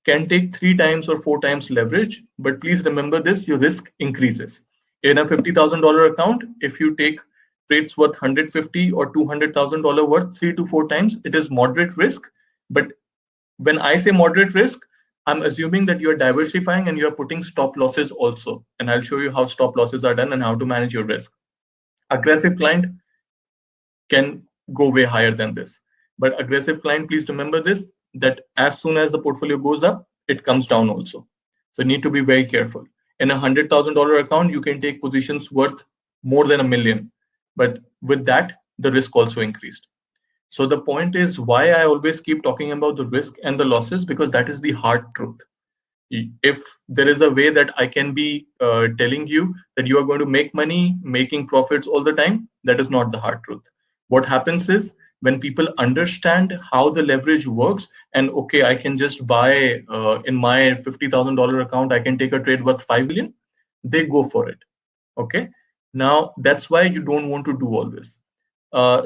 [SPEAKER 1] can take three times or four times leverage. But please remember this, your risk increases. In a $50,000 account, if you take trades worth 150 or $200,000 worth three to four times, it is moderate risk. But when I say moderate risk, I'm assuming that you're diversifying and you're putting stop losses also. And I'll show you how stop losses are done and how to manage your risk. Aggressive client can go way higher than this. But aggressive client, please remember this, that as soon as the portfolio goes up, it comes down also. So need to be very careful. In a $100,000 account, you can take positions worth more than $1 million. But with that, the risk also increased. So the point is why I always keep talking about the risk and the losses, because that is the hard truth. If there is a way that I can be telling you that you are going to make money, making profits all the time, that is not the hard truth. What happens is when people understand how the leverage works, and okay, I can just buy in my $50,000 account, I can take a trade worth 5 million, they go for it. Okay. Now that's why you don't want to do all this.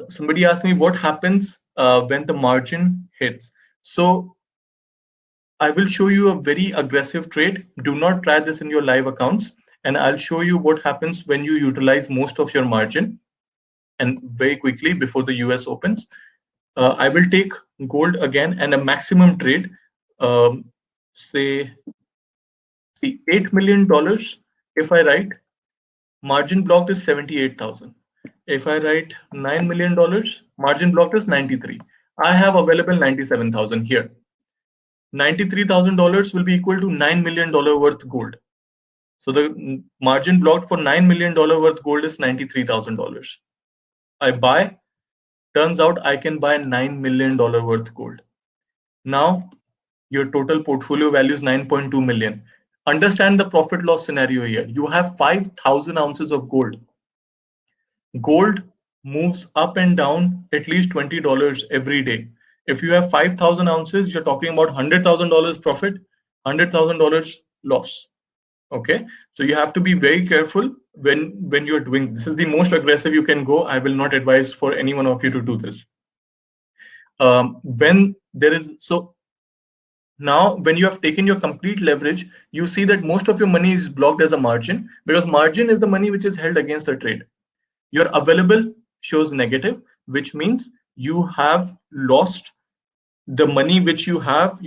[SPEAKER 1] Somebody asked me what happens when the margin hits. So I will show you a very aggressive trade. Do not try this in your live accounts. And I'll show you what happens when you utilize most of your margin. And very quickly before the US opens, I will take gold again and a maximum trade. Say, see, $8 million. If I write margin blocked is 78,000. If I write $9 million, margin blocked is 93. I have available 97,000 here. $93,000 will be equal to $9 million worth gold. So the margin blocked for $9 million worth gold is $93,000. I buy, turns out I can buy $9 million worth gold. Now your total portfolio value is 9.2 million. Understand the profit loss scenario here. You have 5,000 ounces of gold. Gold moves up and down at least $20 every day. If you have 5,000 ounces, you're talking about $100,000 profit, $100,000 loss. Okay, so you have to be very careful when you're doing this. Is the most aggressive you can go. I will not advise for any one of you to do this. When there is, so Now, when you have taken your complete leverage, you see that most of your money is blocked as a margin, because margin is the money which is held against the trade. Your available shows negative, which means you have lost the money which you have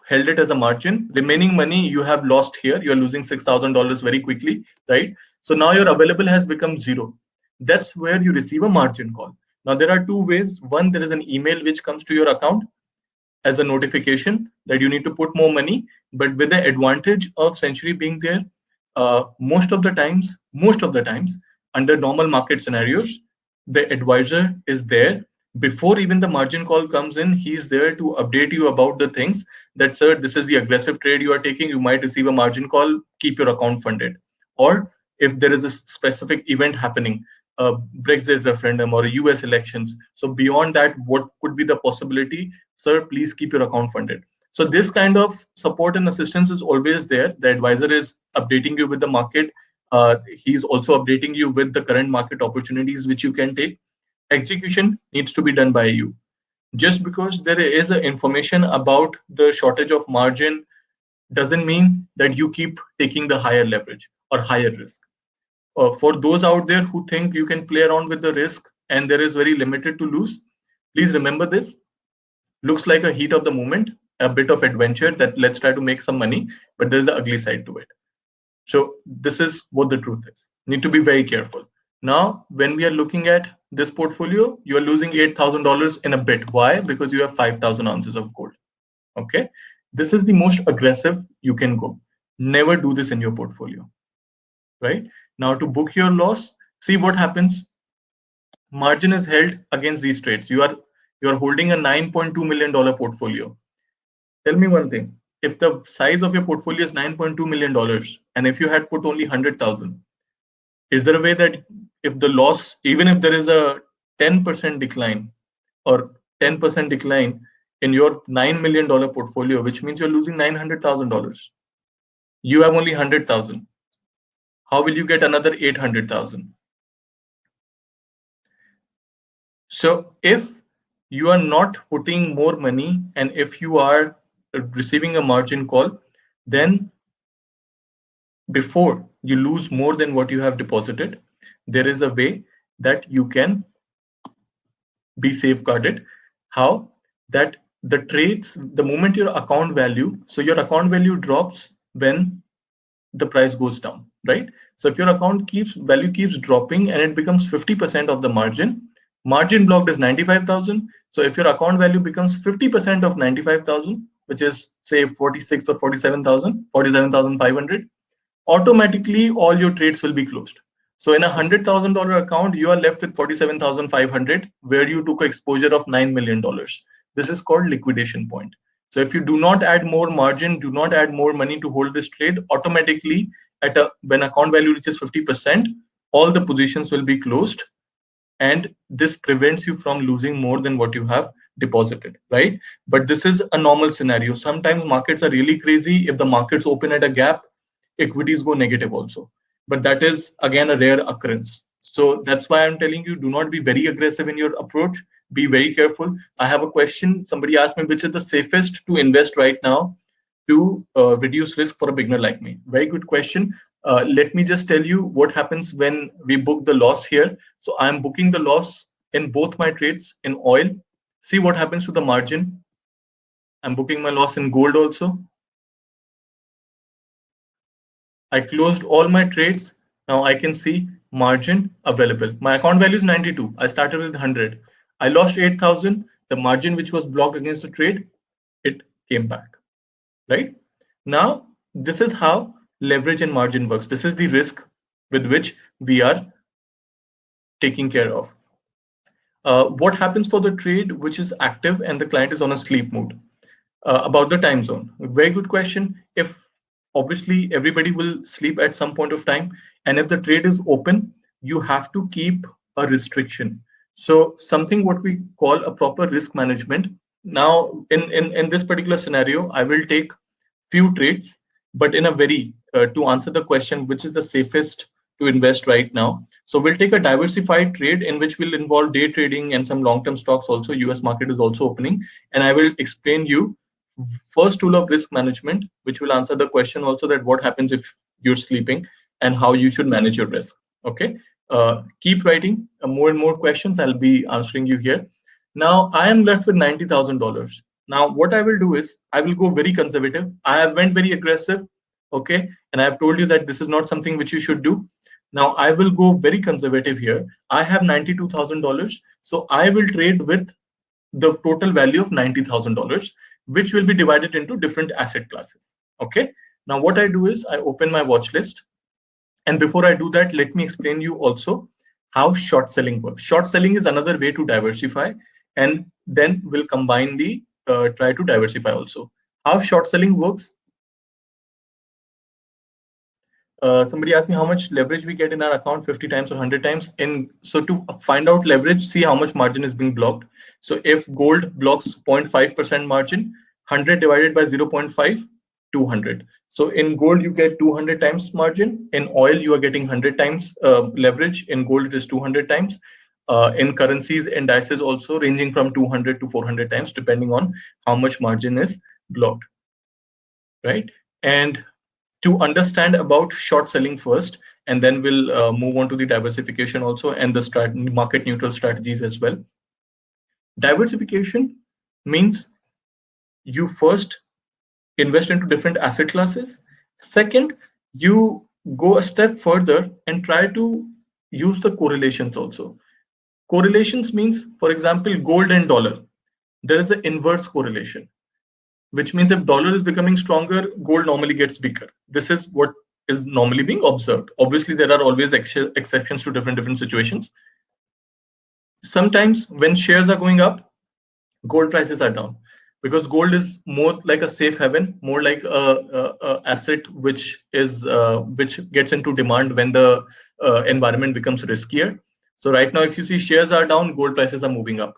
[SPEAKER 1] held it as a margin. Remaining money you have lost here. You are losing $6,000 very quickly, right? So now your available has become zero. That's where you receive a margin call. Now there are two ways. One, there is an email which comes to your account as a notification that you need to put more money. But with the advantage of Century being there, most of the times, under normal market scenarios, the advisor is there before even the margin call comes in. He's there to update you about the things that, sir, this is the aggressive trade you are taking. You might receive a margin call. Keep your account funded. Or if there is a specific event happening, a Brexit referendum or a US elections. So beyond that, what could be the possibility? Sir, please keep your account funded. So this kind of support and assistance is always there. The advisor is updating you with the market. He's also updating you with the current market opportunities which you can take. Execution needs to be done by you. Just because there is a information about the shortage of margin doesn't mean that you keep taking the higher leverage or higher risk. For those out there who think you can play around with the risk and there is very limited to lose, please remember this. Looks like a heat of the moment, a bit of adventure that let's try to make some money, but there's an ugly side to it. So this is what the truth is. Need to be very careful. Now, when we are looking at this portfolio, you are losing $8,000 in a bit. Why? Because you have 5,000 ounces of gold. Okay. This is the most aggressive you can go. Never do this in your portfolio. Right? Now, to book your loss, see what happens. Margin is held against these trades. You are holding a $9.2 million portfolio. Tell me one thing. If the size of your portfolio is $9.2 million and if you had put only 100,000, is there a way that if the loss, even if there is a 10% decline or 10% decline in your $9 million portfolio, which means you're losing $900,000, you have only 100,000. How will you get another 800,000? So if you are not putting more money and if you are receiving a margin call, then before you lose more than what you have deposited, there is a way that you can be safeguarded. How? That the trades, the moment your account value, so your account value drops when the price goes down, right? So if your account keeps dropping and it becomes 50% of the margin blocked is 95,000. So if your account value becomes 50% of 95,000, which is say 46 or 47,000, 47,500, automatically all your trades will be closed. So in a $100,000 account, you are left with 47,500, where you took exposure of $9 million. This is called liquidation point. So if you do not add more margin, do not add more money to hold this trade, automatically when account value reaches 50%, all the positions will be closed, and this prevents you from losing more than what you have deposited, right? But this is a normal scenario. Sometimes markets are really crazy. If the markets open at a gap, equities go negative also, but that is again a rare occurrence. So that's why I'm telling you, do not be very aggressive in your approach. Be very careful. I have a question. Somebody asked me which is the safest to invest right now to reduce risk for a beginner like me. Very good question. Let me just tell you what happens when we book the loss here. So I'm booking the loss in both my trades in oil. See what happens to the margin. I'm booking my loss in gold also. I closed all my trades. Now I can see margin available. My account value is 92. I started with 100. I lost 8,000. The margin which was blocked against the trade, it came back, right? Now, this is how leverage and margin works. This is the risk with which we are taking care of. What happens for the trade which is active and the client is on a sleep mode? About the time zone. Very good question. If obviously everybody will sleep at some point of time, and if the trade is open, you have to keep a restriction. So something what we call a proper risk management. Now, in this particular scenario, I will take few trades, but in a very to answer the question, which is the safest to invest right now. So we'll take a diversified trade in which will involve day trading and some long-term stocks also. US market is also opening, and I will explain you first tool of risk management, which will answer the question also that what happens if you're sleeping and how you should manage your risk. Okay, keep writing more and more questions. I'll be answering you here. Now I am left with $90,000. Now what I will do is I will go very conservative. I have went very aggressive. Okay, and I have told you that this is not something which you should do. Now I will go very conservative here. I have $92,000, so I will trade with the total value of $90,000, which will be divided into different asset classes. Okay. Now what I do is I open my watch list. And before I do that, let me explain you also how short selling works. Short selling is another way to diversify, and then we'll combine the try to diversify also. How short selling works. Somebody asked me how much leverage we get in our account, 50 times or 100 times. And so to find out leverage, see how much margin is being blocked. So if gold blocks 0.5% margin, 100 divided by 0.5, 200. So in gold, you get 200 times margin. In oil, you are getting 100 times leverage. In gold, it is 200 times. In currencies, indices also ranging from 200 to 400 times, depending on how much margin is blocked, right? And to understand about short selling first, and then we'll move on to the diversification also and the market neutral strategies as well. Diversification means you first invest into different asset classes. Second, you go a step further and try to use the correlations also. Correlations means, for example, gold and dollar. There is an inverse correlation, which means if dollar is becoming stronger, gold normally gets weaker. This is what is normally being observed. Obviously, there are always exceptions to different situations. Sometimes when shares are going up, gold prices are down, because gold is more like a safe haven, more like a asset which gets into demand when the environment becomes riskier. So right now, if you see shares are down, gold prices are moving up.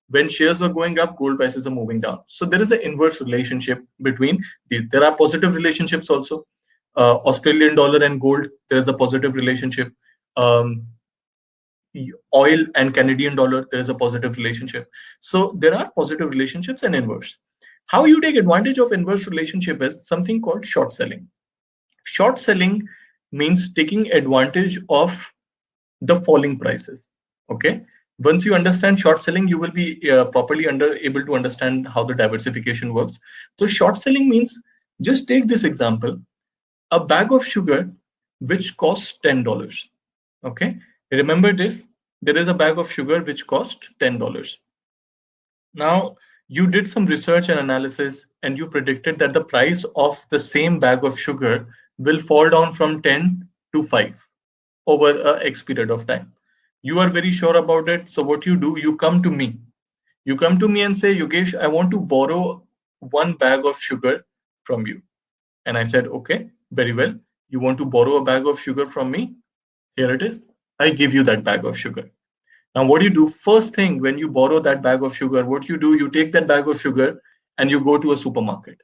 [SPEAKER 1] When shares are going up, gold prices are moving down. So there is an inverse relationship between these. There are positive relationships also. Australian dollar and gold, there is a positive relationship. Um, Oil and Canadian dollar, there is a positive relationship. So there are positive relationships and inverse. How you take advantage of inverse relationship is something called short selling. Short selling means taking advantage of the falling prices. Okay. Once you understand short selling, you will be properly able to understand how the diversification works. So short selling means, just take this example, a bag of sugar which costs $10. Okay, remember this. There is a bag of sugar which cost $10. Now, you did some research and analysis and you predicted that the price of the same bag of sugar will fall down from 10 to 5 over a X period of time. You are very sure about it. So what you do, you come to me. You come to me and say, Yogesh, I want to borrow one bag of sugar from you. And I said, okay, very well. You want to borrow a bag of sugar from me? Here it is. I give you that bag of sugar. Now, what do you do? First thing, when you borrow that bag of sugar, what you do, you take that bag of sugar and you go to a supermarket.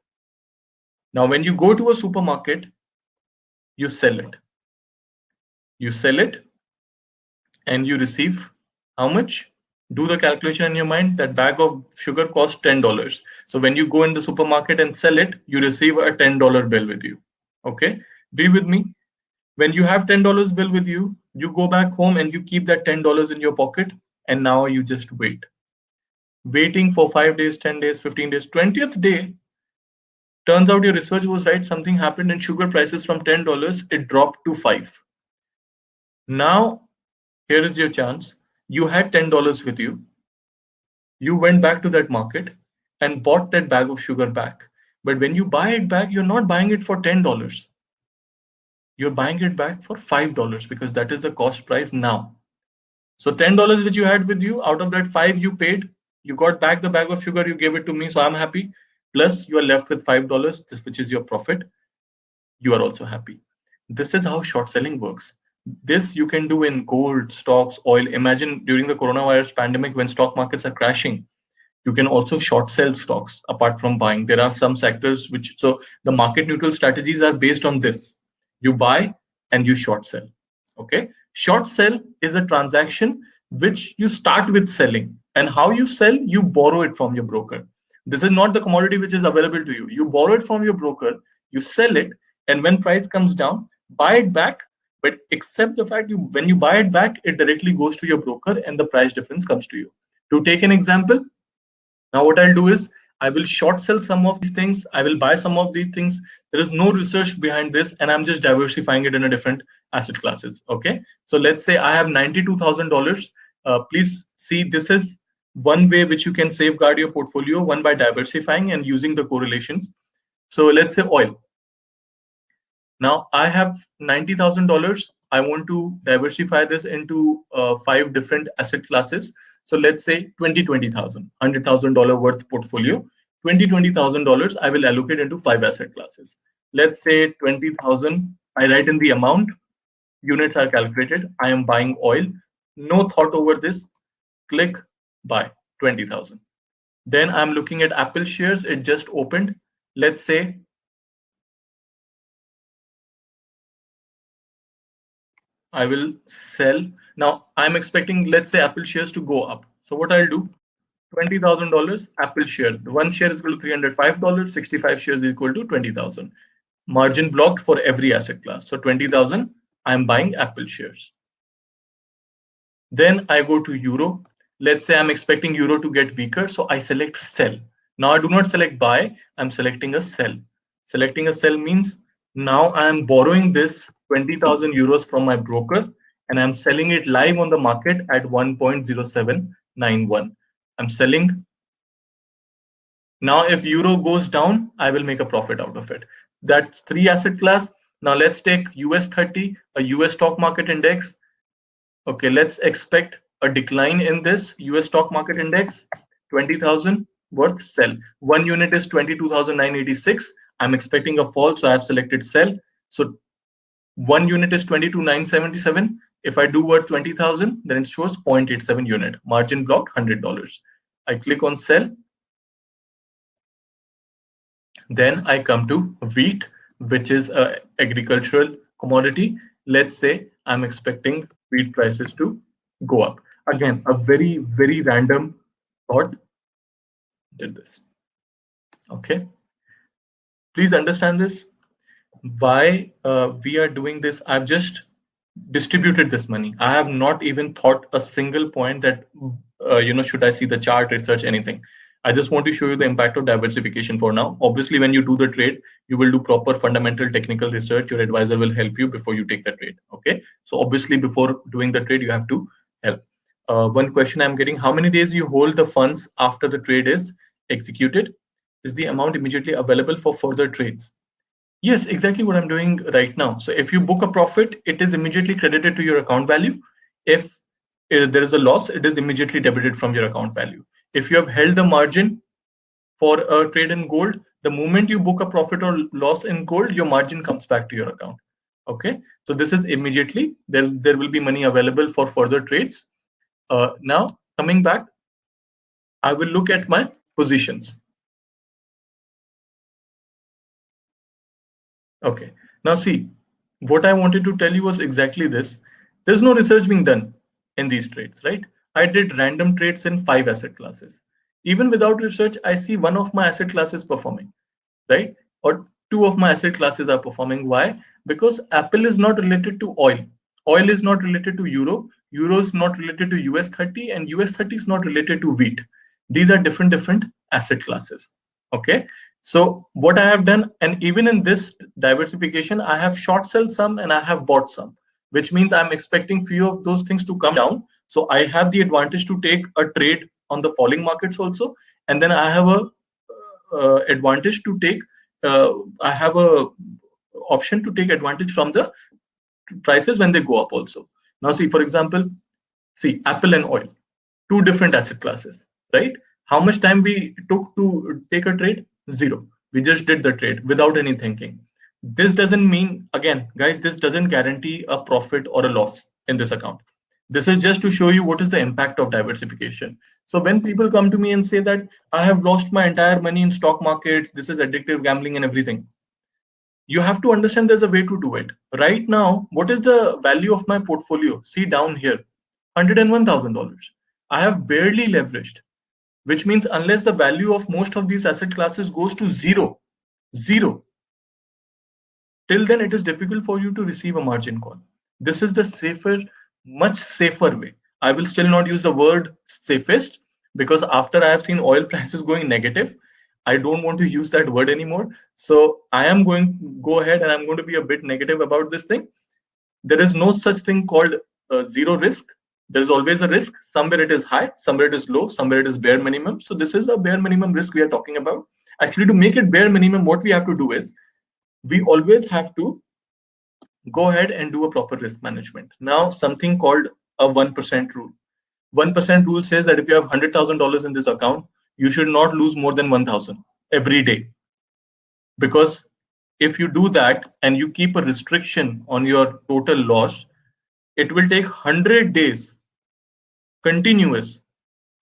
[SPEAKER 1] Now, when you go to a supermarket, you sell it. You sell it and you receive how much? Do the calculation in your mind. That bag of sugar costs $10. So when you go in the supermarket and sell it, you receive a $10 bill with you. Okay, be with me. When you have $10 bill with you, you go back home and you keep that $10 in your pocket, and now you just wait. Waiting for 5 days, 10 days, 15 days, 20th day, turns out your research was right. Something happened in sugar prices from $10, it dropped to 5. Now, here is your chance. You had $10 with you. You went back to that market and bought that bag of sugar back. But when you buy it back, you're not buying it for $10. You're buying it back for $5 because that is the cost price now. So $10 which you had with you, out of that 5 you paid, you got back the bag of sugar, you gave it to me, so I'm happy. Plus you are left with $5, this which is your profit. You are also happy. This is how short selling works. This you can do in gold, stocks, oil. Imagine during the coronavirus pandemic when stock markets are crashing, you can also short sell stocks apart from buying. There are some sectors which, so the market neutral strategies are based on this. You buy and you short sell. Okay. Short sell is a transaction which you start with selling, and how you sell, you borrow it from your broker. This is not the commodity which is available to you. You borrow it from your broker, you sell it, and when price comes down, buy it back. But except the fact you when you buy it back, it directly goes to your broker and the price difference comes to you. To take an example, now what I'll do is I will short sell some of these things. I will buy some of these things. There is no research behind this, and I'm just diversifying it in a different asset classes. Okay. So let's say I have $92,000. Please see, this is one way which you can safeguard your portfolio, one by diversifying and using the correlations. So let's say oil. Now I have $90,000. I want to diversify this into 5 different asset classes. So let's say 20,000, $100,000 worth portfolio. $20,000 I will allocate into 5 asset classes. Let's say 20,000. I write in the amount. Units are calculated. I am buying oil. No thought over this. Click buy 20,000. Then I'm looking at Apple shares. It just opened. Let's say I will sell. Now I'm expecting, let's say, Apple shares to go up. So what I'll do, $20,000 Apple share. One share is equal to $305. 65 shares is equal to 20,000. Margin blocked for every asset class. So 20,000, I'm buying Apple shares. Then I go to euro. Let's say I'm expecting euro to get weaker. So I select sell. Now I do not select buy. I'm selecting a sell. Selecting a sell means now I am borrowing this 20,000 euros from my broker and I'm selling it live on the market at 1.0791. I'm selling. Now, if euro goes down, I will make a profit out of it. That's 3 asset class. Now let's take US 30, a US stock market index. Okay, let's expect a decline in this US stock market index. 20,000 worth sell. One unit is 22,986. I'm expecting a fall, so I have selected sell. So one unit is 22,977. If I do worth 20,000, then it shows 0.87 unit. Margin blocked $100. I click on sell. Then I come to wheat, which is a agricultural commodity. Let's say I'm expecting wheat prices to go up. Again, a very, very random thought did this. Okay. Please understand this. Why we are doing this. I've just distributed this money. I have not even thought a single point that, should I see the chart, research, anything. I just want to show you the impact of diversification for now. Obviously, when you do the trade, you will do proper fundamental technical research. Your advisor will help you before you take the trade. Okay. So obviously, before doing the trade, you have to help. One question I'm getting, how many days you hold the funds after the trade is executed? Is the amount immediately available for further trades? Yes, exactly what I'm doing right now. So if you book a profit, it is immediately credited to your account value. If there is a loss, it is immediately debited from your account value. If you have held the margin for a trade in gold, the moment you book a profit or loss in gold, your margin comes back to your account. Okay, so this is immediately, there will be money available for further trades. Now coming back, I will look at my positions. Okay, now see, what I wanted to tell you was exactly this. There's no research being done in these trades, right? I did random trades in 5 asset classes. Even without research, I see one of my asset classes performing, right? Or two of my asset classes are performing. Why? Because Apple is not related to oil. Oil is not related to euro. Euro is not related to US 30, and US 30 is not related to wheat. These are different asset classes. Okay. So what I have done, and even in this diversification, I have short sell some and I have bought some, which means I'm expecting few of those things to come down. So I have the advantage to take a trade on the falling markets also, and then I have a advantage to take. I have a option to take advantage from the prices when they go up also. Now see, for example, see Apple and oil, 2 different asset classes, right? How much time we took to take a trade? Zero. We just did the trade without any thinking. This doesn't mean, again, guys, this doesn't guarantee a profit or a loss in this account. This is just to show you what is the impact of diversification. So when people come to me and say that I have lost my entire money in stock markets, this is addictive gambling and everything, you have to understand there's a way to do it. Right now, what is the value of my portfolio? See down here, $101,000. I have barely leveraged. which means unless the value of most of these asset classes goes to zero, till then it is difficult for you to receive a margin call. This is the safer, much safer way. I will still not use the word safest, because after I have seen oil prices going negative, I don't want to use that word anymore. So I am going to go ahead and I'm going to be a bit negative about this thing. There is no such thing called zero risk. There is always a risk. Somewhere it is high, somewhere it is low, somewhere it is bare minimum. So this is a bare minimum risk we are talking about. Actually, to make it bare minimum, what we have to do is we always have to go ahead and do a proper risk management. Now, something called a 1% rule. 1% rule says that if you have $100,000 in this account, you should not lose more than 1,000 every day. Because if you do that and you keep a restriction on your total loss, it will take 100 days continuous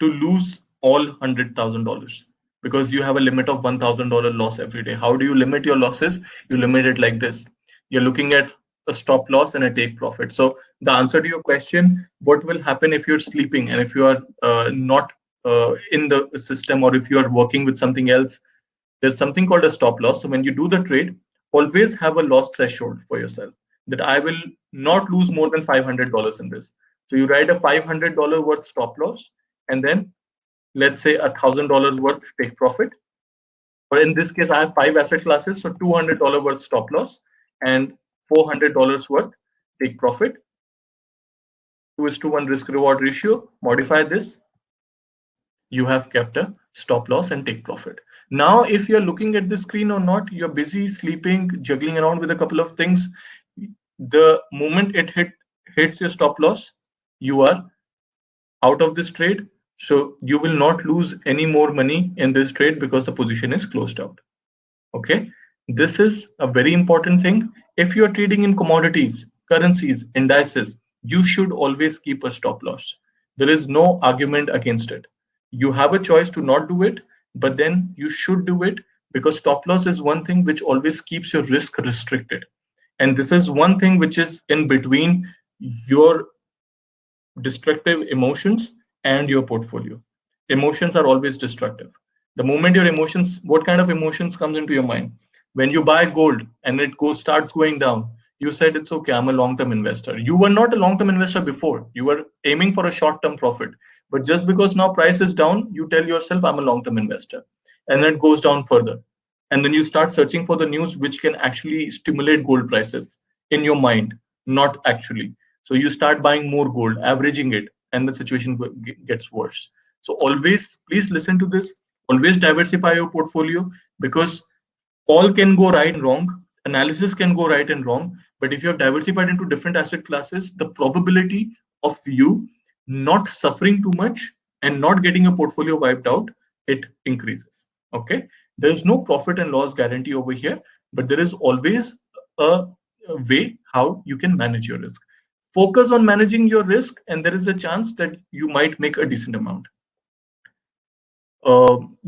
[SPEAKER 1] to lose all $100,000, because you have a limit of $1,000 loss every day. How do you limit your losses? You limit it like this. You're looking at a stop loss and a take profit. So the answer to your question, what will happen if you're sleeping and if you are not in the system, or if you are working with something else, there's something called a stop loss. So when you do the trade, always have a loss threshold for yourself, that I will not lose more than $500 in this. So you write a $500 worth stop loss, and then let's say $1,000 worth take profit. Or in this case, I have 5 asset classes, so $200 worth stop loss and $400 worth take profit. 2:1 risk reward ratio. Modify this. You have kept a stop loss and take profit. Now, if you're looking at the screen or not, you're busy sleeping, juggling around with a couple of things. The moment it hits your stop loss, you are out of this trade. So you will not lose any more money in this trade because the position is closed out. Okay. This is a very important thing. If you're trading in commodities, currencies, indices, you should always keep a stop loss. There is no argument against it. You have a choice to not do it, but then you should do it, because stop loss is one thing which always keeps your risk restricted. And this is one thing which is in between your destructive emotions and your portfolio. Emotions are always destructive. The moment your emotions, what kind of emotions comes into your mind? When you buy gold and it goes starts going down, you said it's okay, I'm a long-term investor. You were not a long-term investor before. You were aiming for a short-term profit. But just because now price is down, you tell yourself I'm a long-term investor. And then it goes down further. And then you start searching for the news which can actually stimulate gold prices in your mind, not actually. So you start buying more gold, averaging it, and the situation gets worse. So always, please listen to this. Always diversify your portfolio, because all can go right and wrong. Analysis can go right and wrong. But if you have diversified into different asset classes, the probability of you not suffering too much and not getting a portfolio wiped out, it increases. Okay. There's no profit and loss guarantee over here, but there is always a way how you can manage your risk. Focus on managing your risk, and there is a chance that you might make a decent amount.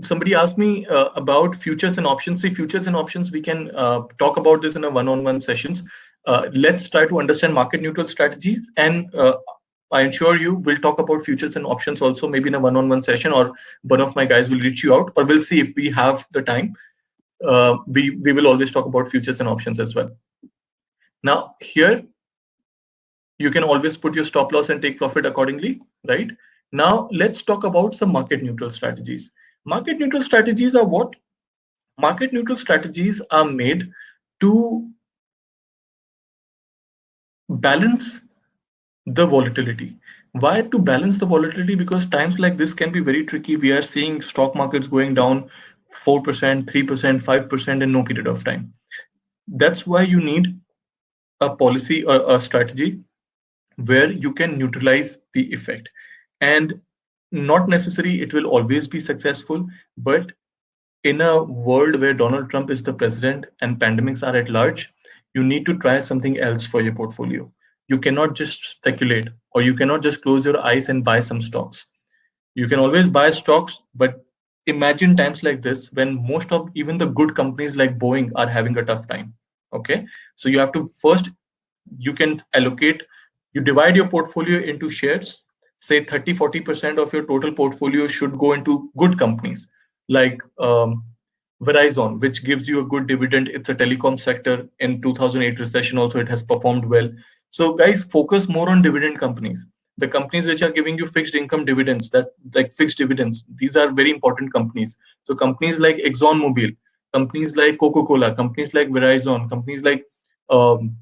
[SPEAKER 1] Somebody asked me about futures and options. See, futures and options, we can talk about this in a one-on-one sessions. Let's try to understand market neutral strategies, and I ensure you will talk about futures and options also, maybe in a one-on-one session, or one of my guys will reach you out, or we'll see if we have the time. We will always talk about futures and options as well. Now here, you can always put your stop loss and take profit accordingly, right? Now let's talk about some market neutral strategies. Market neutral strategies are what? Market neutral strategies are made to balance the volatility. Why to balance the volatility? Because times like this can be very tricky. We are seeing stock markets going down 4%, 3%, 5% in no period of time. That's why you need a policy or a strategy where you can neutralize the effect. And not necessarily it will always be successful, but in a world where Donald Trump is the president and pandemics are at large, you need to try something else for your portfolio. You cannot just speculate, or you cannot just close your eyes and buy some stocks. You can always buy stocks, but imagine times like this when most of even the good companies like Boeing are having a tough time. Okay, so you have to first, you can allocate, you divide your portfolio into shares. say 30-40% of your total portfolio should go into good companies like Verizon, which gives you a good dividend. It's a telecom sector. In 2008 recession also it has performed well. So guys, focus more on dividend companies. The companies which are giving you fixed income dividends, that like fixed dividends, these are very important companies. So companies like ExxonMobil, companies like Coca-Cola, companies like Verizon, companies like um,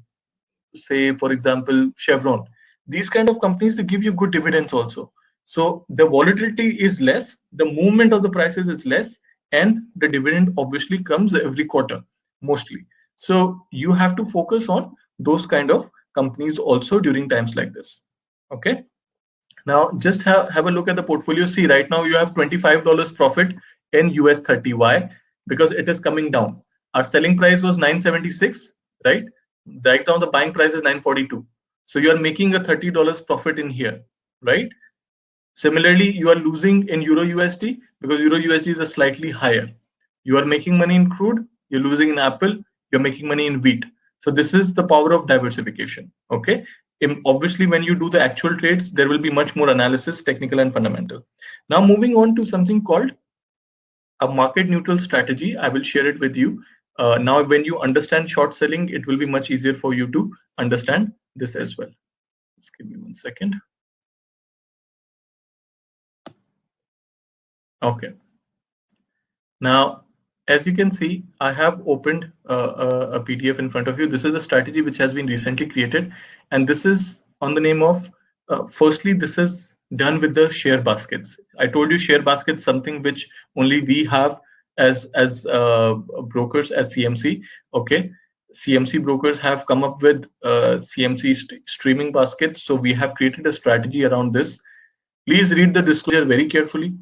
[SPEAKER 1] say for example Chevron, these kind of companies, they give you good dividends also. So the volatility is less, the movement of the prices is less, and the dividend obviously comes every quarter mostly. So you have to focus on those kind of companies also during times like this. Okay, now just have a look at the portfolio. See, right now you have $25 profit in US 30. Why? Because it is coming down. Our selling price was 976, right? Right now the buying price is 942. So you are making a $30 profit in here, right? Similarly, you are losing in Euro USD because Euro USD is a slightly higher. You are making money in crude, you're losing in Apple, you're making money in wheat. So this is the power of diversification. Okay. Obviously, when you do the actual trades, there will be much more analysis, technical and fundamental. Now moving on to something called a market neutral strategy. I will share it with you. Now, when you understand short selling, it will be much easier for you to understand this as well. Just give me 1 second. Okay. Now, as you can see, I have opened a PDF in front of you. This is a strategy which has been recently created, and this is on the name of, firstly, this is done with the share baskets. I told you share baskets, something which only we have as brokers, as CMC. Okay. CMC brokers have come up with CMC streaming baskets. So we have created a strategy around this. Please read the disclosure very carefully.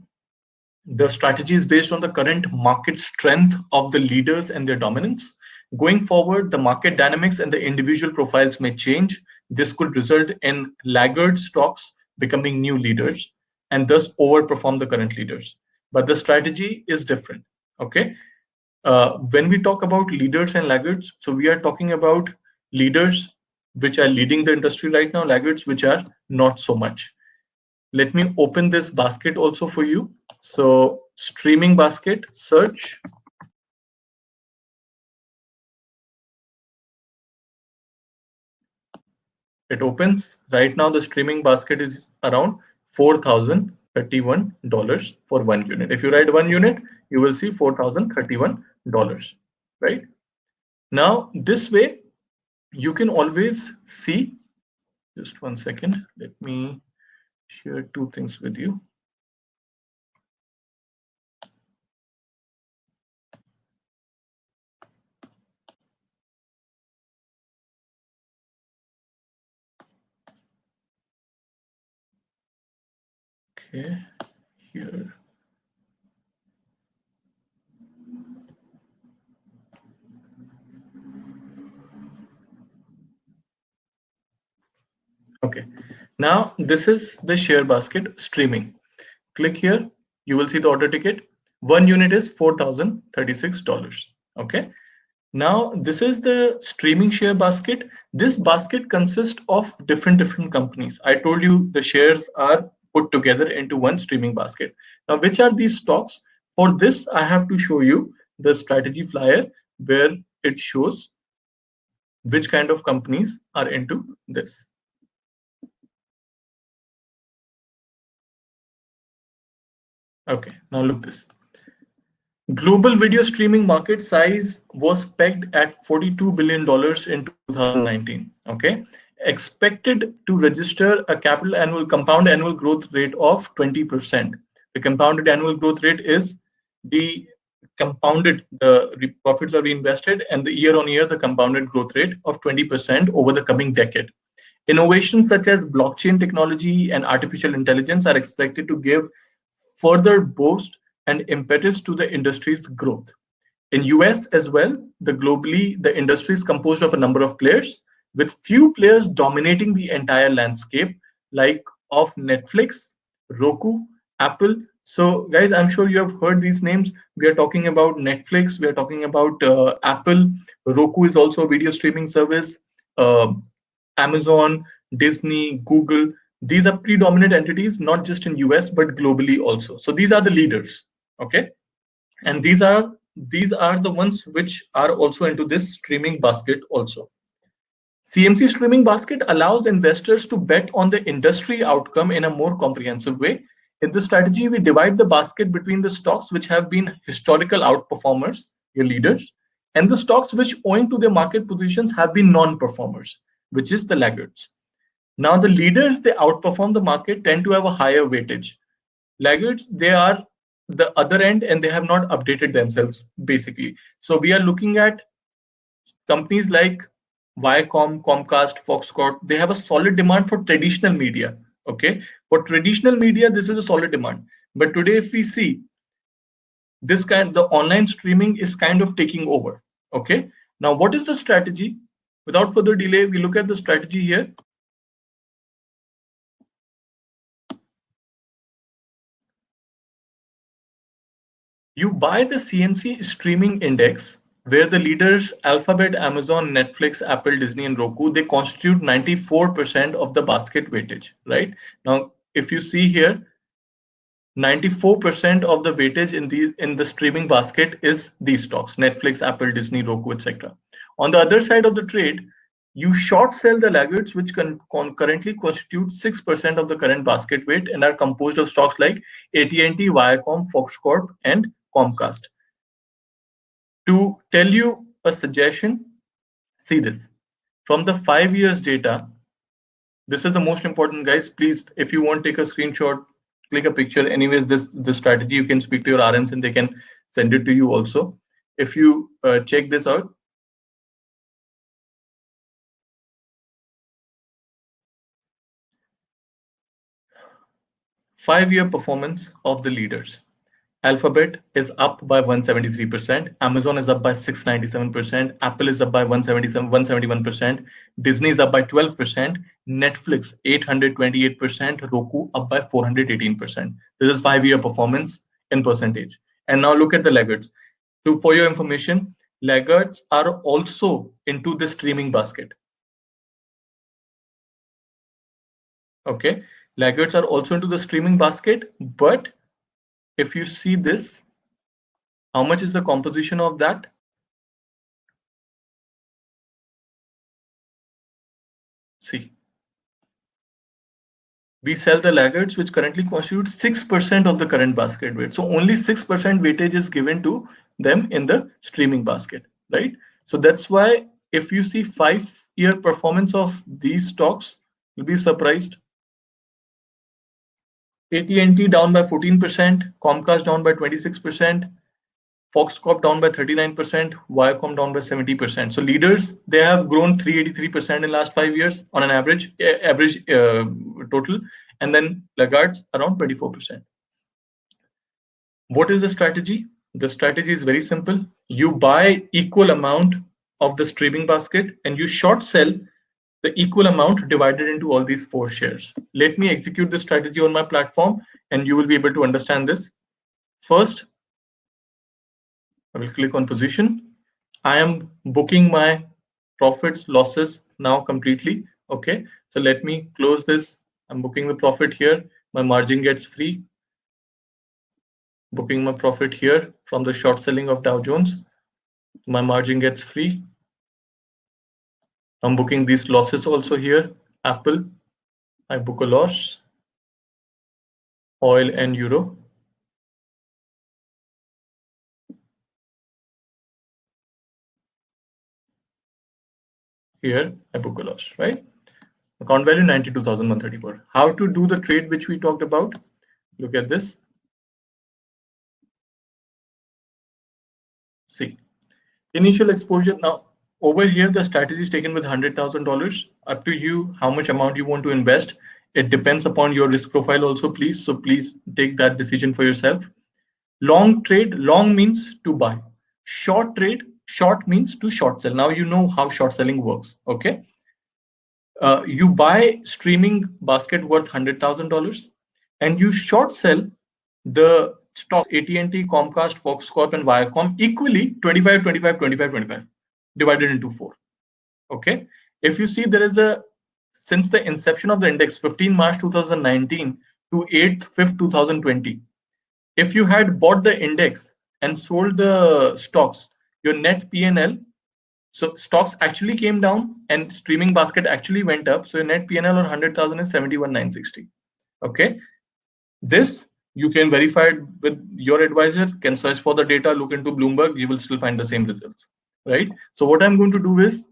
[SPEAKER 1] The strategy is based on the current market strength of the leaders and their dominance. Going forward, the market dynamics and the individual profiles may change. This could result in laggard stocks becoming new leaders and thus overperform the current leaders. But the strategy is different. Okay. When we talk about leaders and laggards, so we are talking about leaders which are leading the industry right now, laggards which are not so much. Let me open this basket also for you. So streaming basket, search. It opens. Right now the streaming basket is around $4,031 for 1 unit. If you write 1 unit, you will see $4,031, right? Now this way you can always see, just 1 second, let me share two things with you. Okay, here. Okay, now this is the share basket streaming. Click here, you will see the order ticket. 1 unit is $4,036. Okay. Now this is the streaming share basket. This basket consists of different companies. I told you the shares are put together into one streaming basket. Now, which are these stocks? For this, I have to show you the strategy flyer where it shows which kind of companies are into this. Okay, now look this. Global video streaming market size was pegged at $42 billion in 2019. Okay, expected to register a capital annual compound annual growth rate of 20%. The compounded annual growth rate is the compounded, the profits are reinvested, and the year on year, the compounded growth rate of 20% over the coming decade. Innovations such as blockchain technology and artificial intelligence are expected to give further boost and impetus to the industry's growth. In US as well, the industry is composed of a number of players, with few players dominating the entire landscape, like of Netflix, Roku, Apple. So guys, I'm sure you have heard these names. We are talking about Netflix, we are talking about Apple. Roku is also a video streaming service. Amazon, Disney, Google. These are predominant entities, not just in US, but globally also. So these are the leaders, okay? And these are the ones which are also into this streaming basket also. CMC streaming basket allows investors to bet on the industry outcome in a more comprehensive way. In this strategy, we divide the basket between the stocks which have been historical outperformers, your leaders, and the stocks which, owing to their market positions, have been non-performers, which is the laggards. Now, the leaders, they outperform the market, tend to have a higher weightage. Laggards, they are the other end and they have not updated themselves, basically. So we are looking at companies like Viacom, Comcast, Fox Corp. They have a solid demand for traditional media. Okay, for traditional media, this is a solid demand. But today, if we see the online streaming is kind of taking over. Okay, now what is the strategy? Without further delay, we look at the strategy here. You buy the CMC streaming index where the leaders Alphabet, Amazon, Netflix, Apple, Disney, and Roku, they constitute 94% of the basket weightage, right? Now, if you see here, 94% of the weightage in the streaming basket is these stocks: Netflix, Apple, Disney, Roku, etc. On the other side of the trade, you short sell the laggards, which currently constitute 6% of the current basket weight and are composed of stocks like AT&T, Viacom, Fox Corp, and Comcast. To tell you a suggestion, see this. From the 5 years data, this is the most important, guys. Please, if you want, take a screenshot, click a picture. Anyways, this strategy, you can speak to your RMs and they can send it to you also. If you check this out, five-year performance of the leaders. Alphabet is up by 173%, Amazon is up by 697%, Apple is up by 171%, Disney is up by 12%, Netflix 828%, Roku up by 418%. This is 5-year performance in percentage. And now look at the laggards. So for your information, laggards are also into the streaming basket. Okay, laggards are also into the streaming basket, but if you see this, how much is the composition of that? See, we sell the laggards, which currently constitute 6% of the current basket weight. So only 6% weightage is given to them in the streaming basket, right? So that's why if you see 5-year performance of these stocks, you'll be surprised. AT&T down by 14%, Comcast down by 26%, Fox Corp down by 39%, Viacom down by 70%. So leaders, they have grown 383% in last 5 years on an average total, and then laggards around 24%. What is the strategy? The strategy is very simple. You buy equal amount of the streaming basket and you short sell the equal amount divided into all these 4 shares. Let me execute the strategy on my platform and you will be able to understand this. First, I will click on position. I am booking my profits, losses now completely. Okay, so let me close this. I'm booking the profit here. My margin gets free. Booking my profit here from the short selling of Dow Jones. My margin gets free. I'm booking these losses also here. Apple, I book a loss. Oil and euro. Here I book a loss, right? Account value 92,134. How to do the trade which we talked about? Look at this. See, initial exposure. Now over here, the strategy is taken with $100,000. Up to you how much amount you want to invest. It depends upon your risk profile also, please. So please take that decision for yourself. Long trade, long means to buy. Short trade, short means to short sell. Now you know how short selling works. Okay. You buy streaming basket worth $100,000 and you short sell the stocks AT&T, Comcast, Fox Corp, and Viacom equally 25, 25, 25, 25 divided into 4. Okay. If you see there is a since the inception of the index, 15 March 2019 to 8th 5th 2020, if you had bought the index and sold the stocks, your net P&L, so stocks actually came down and streaming basket actually went up. So your net P&L on 100,000 is 71,960. Okay. This you can verify it with your advisor, can search for the data, look into Bloomberg, you will still find the same results, right? So what I'm going to do is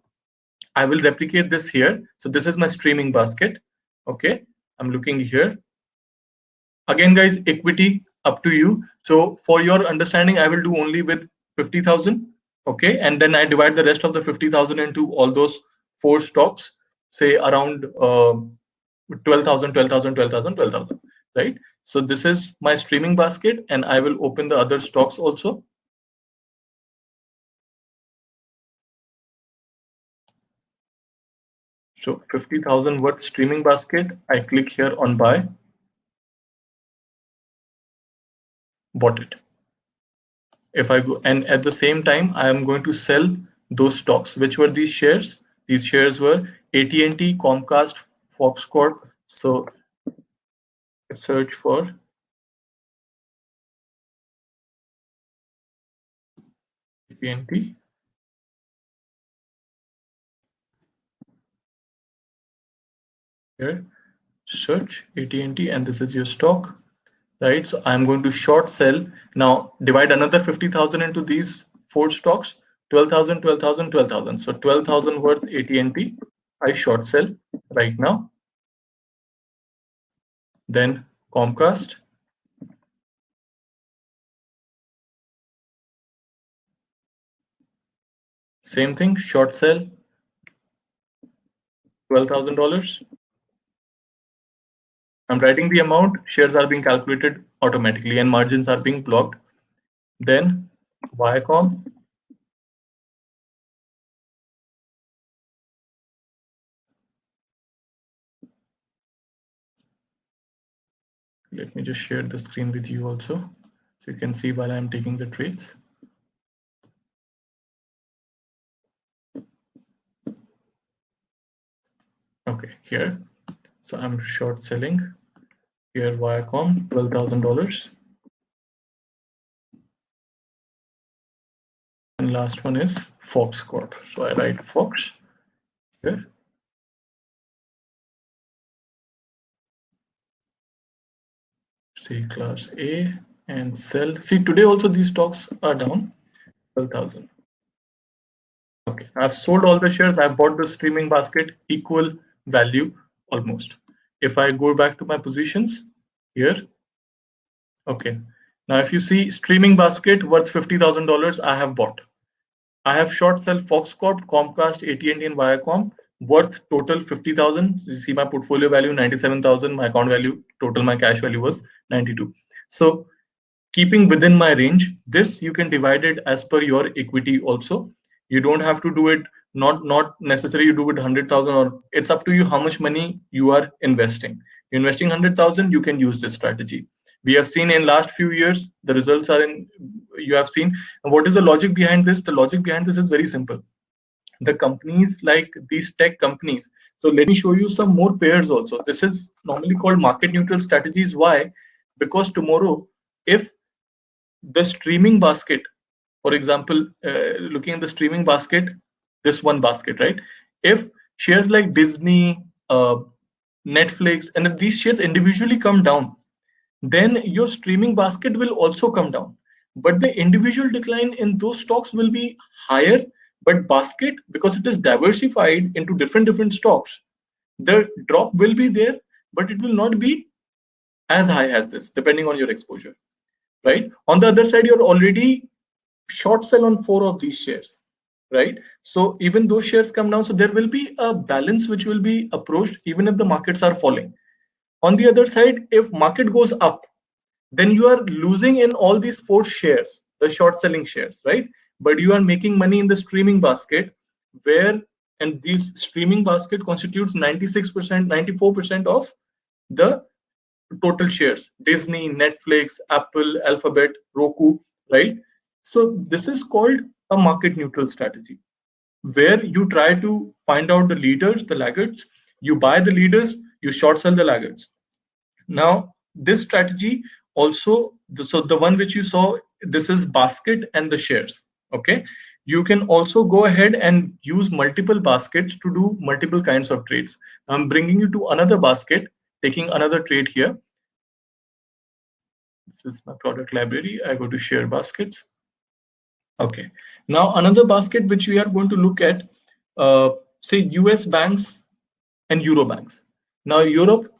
[SPEAKER 1] I will replicate this here. So this is my streaming basket. Okay. I'm looking here. Again, guys, equity up to you. So for your understanding, I will do only with 50,000. Okay. And then I divide the rest of the 50,000 into all those four stocks, say around 12,000, 12,000, 12,000, 12,000, right? So this is my streaming basket, and I will open the other stocks also. So 50,000 worth streaming basket. I click here on buy, bought it. If I go, and at the same time, I am going to sell those stocks. Which were these shares? These shares were AT&T, Comcast, Fox Corp. So let's search for AT&T. Here, search AT&T, and this is your stock, right? So I'm going to short sell. Now divide another 50,000 into these four stocks, 12,000, 12,000, 12,000. So 12,000 worth AT&T, I short sell right now. Then Comcast, same thing, short sell, $12,000. I'm writing the amount, shares are being calculated automatically and margins are being blocked. Then Viacom, let me just share the screen with you also, so you can see while I'm taking the trades. Okay, here. So I'm short selling here Viacom, $12,000. And last one is Fox Corp. So I write Fox here. See class A and sell. See, today also these stocks are down 12,000. Okay, I've sold all the shares. I've bought the streaming basket, equal value almost. If I go back to my positions here, okay. Now, if you see streaming basket worth $50,000, I have bought. I have short sell Fox Corp, Comcast, AT&T, and Viacom worth total 50,000. You see my portfolio value 97,000. My account value total, my cash value was 92. So keeping within my range, this you can divide it as per your equity also. You don't have to do it, not necessarily you do it 100,000, or it's up to you how much money you are investing. You're investing 100,000, you can use this strategy. We have seen in last few years the results are in, you have seen. And what is the logic behind this? The logic behind this is very simple. The companies like these tech companies, so let me show you some more pairs also. This is normally called market neutral strategies. Why? Because tomorrow, if the streaming basket, for example, looking at the streaming basket, this one basket, right? If shares like Disney, Netflix, and if these shares individually come down, then your streaming basket will also come down. But the individual decline in those stocks will be higher. But basket, because it is diversified into different stocks, the drop will be there, but it will not be as high as this, depending on your exposure, right? On the other side, you're already short sell on four of these shares, right? So even those shares come down, so there will be a balance which will be approached even if the markets are falling. On the other side, if market goes up, then you are losing in all these four shares, the short selling shares, right? But you are making money in the streaming basket, where, and these streaming basket constitutes 96%, 94% of the total shares: Disney, Netflix, Apple, Alphabet, Roku, right? So this is called a market neutral strategy, where you try to find out the leaders, the laggards. You buy the leaders, you short sell the laggards. Now, this strategy also, so the one which you saw, this is basket and the shares. Okay. You can also go ahead and use multiple baskets to do multiple kinds of trades. I'm bringing you to another basket, taking another trade here. This is my product library. I go to share baskets. Okay. Now, another basket which we are going to look at, say US banks and Euro banks. Now, Europe,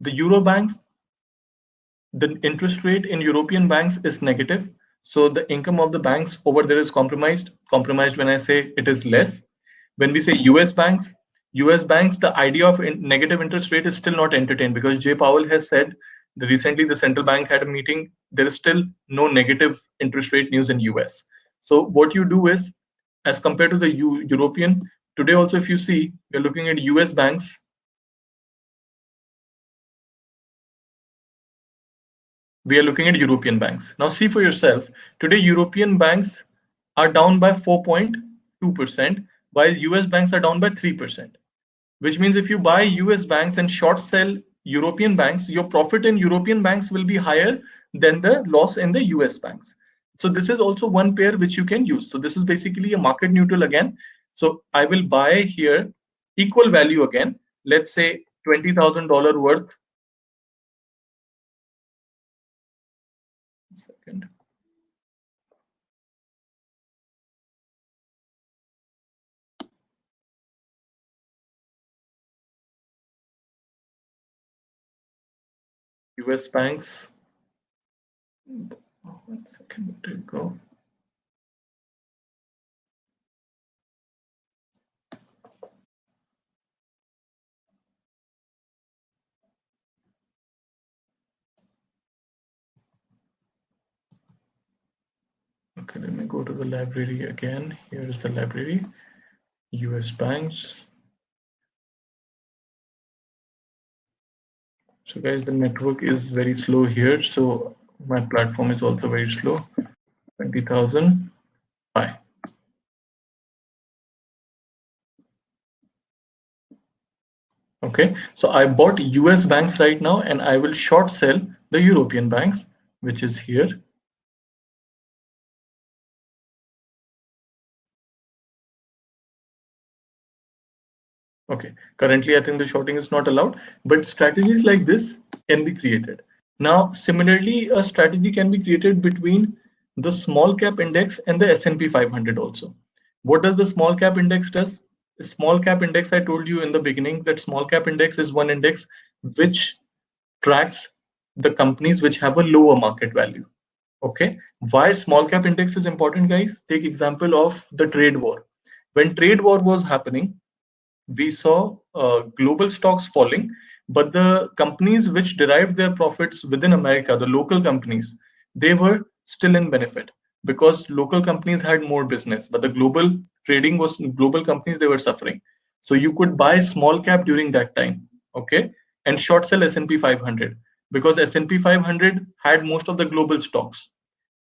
[SPEAKER 1] the Euro banks, the interest rate in European banks is negative. So the income of the banks over there is compromised. Compromised when I say it is less. When we say US banks, the idea of negative interest rate is still not entertained because Jay Powell has said that recently the central bank had a meeting. There is still no negative interest rate news in US. So what you do is, as compared to the European, today also if you see, you're looking at US banks. We are looking at European banks. Now see for yourself, today European banks are down by 4.2%, while US banks are down by 3%, which means if you buy US banks and short sell European banks, your profit in European banks will be higher than the loss in the US banks. So this is also one pair which you can use. So this is basically a market neutral again. So I will buy here equal value again, let's say $20,000 worth. Second. US banks. 1 second, where did it go? Okay, let me go to the library again. Here is the library, US banks. So guys, the network is very slow here. So my platform is also very slow. 20,000. Bye. Okay, so I bought US banks right now and I will short sell the European banks, which is here. Okay, currently I think the shorting is not allowed, but strategies like this can be created. Now, similarly, a strategy can be created between the small cap index and the S&P 500 also. What does the small cap index does? The small cap index, I told you in the beginning that small cap index is one index which tracks the companies which have a lower market value. Okay, why small cap index is important, guys? Take example of the trade war. When trade war was happening, we saw global stocks falling, but the companies which derived their profits within America, the local companies, they were still in benefit because local companies had more business, but the global trading was global companies, they were suffering. So you could buy small cap during that time, okay, and short sell S&P 500 because S&P 500 had most of the global stocks,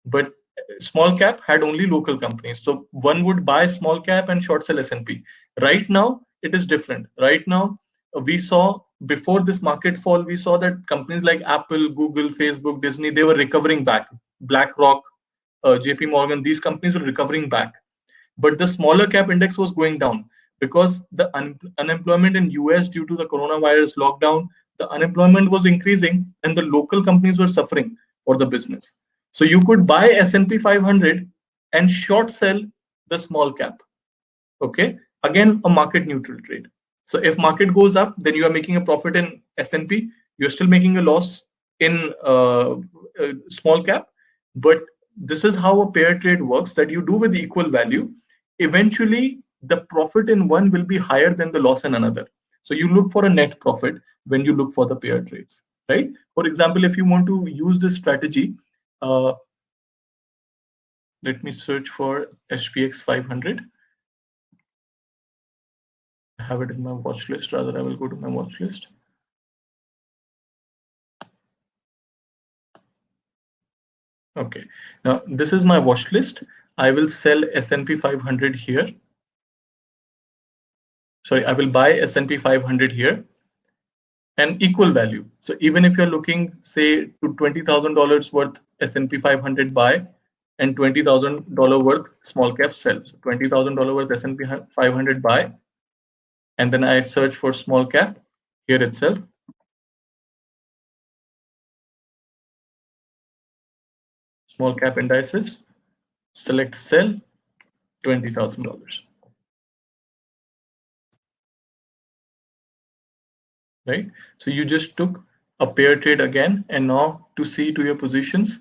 [SPEAKER 1] but small cap had only local companies. So one would buy small cap and short sell S&P. Right now, it is different. Right now, we saw before this market fall, we saw that companies like Apple, Google, Facebook, Disney, they were recovering back. BlackRock, JP Morgan, these companies were recovering back. But the smaller cap index was going down because the unemployment in US due to the coronavirus lockdown, the unemployment was increasing and the local companies were suffering for the business. So you could buy S&P 500 and short sell the small cap. Okay, again a market neutral trade. So if market goes up, then you are making a profit in S&P. You're still making a loss in small cap, but this is how a pair trade works, that you do with equal value. Eventually, the profit in one will be higher than the loss in another. So you look for a net profit when you look for the pair trades, right? For example, if you want to use this strategy, let me search for SPX 500. I have it in my watch list. Rather, I will go to my watch list. Okay, now this is my watch list. I will sell S&P 500 here. sorry, I will buy S&P 500 here and equal value. So even if you're looking, say, to $20,000 worth S&P 500 buy and $20,000 worth small cap sell. So $20,000 worth S&P 500 buy, and then I search for small cap here itself. Small cap indices, select sell $20,000. Right? So you just took a pair trade again, and now to see to your positions,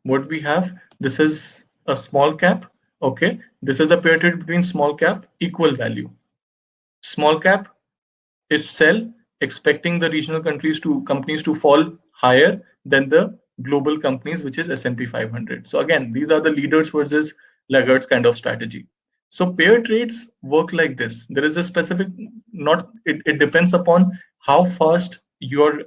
[SPEAKER 1] what we have, this is a small cap. Okay, this is a pair trade between small cap, equal value. Small cap is sell, expecting the regional companies to fall higher than the global companies, which is S&P 500. So again, these are the leaders versus laggards kind of strategy. So pair trades work like this. There is a specific, not it depends upon how fast your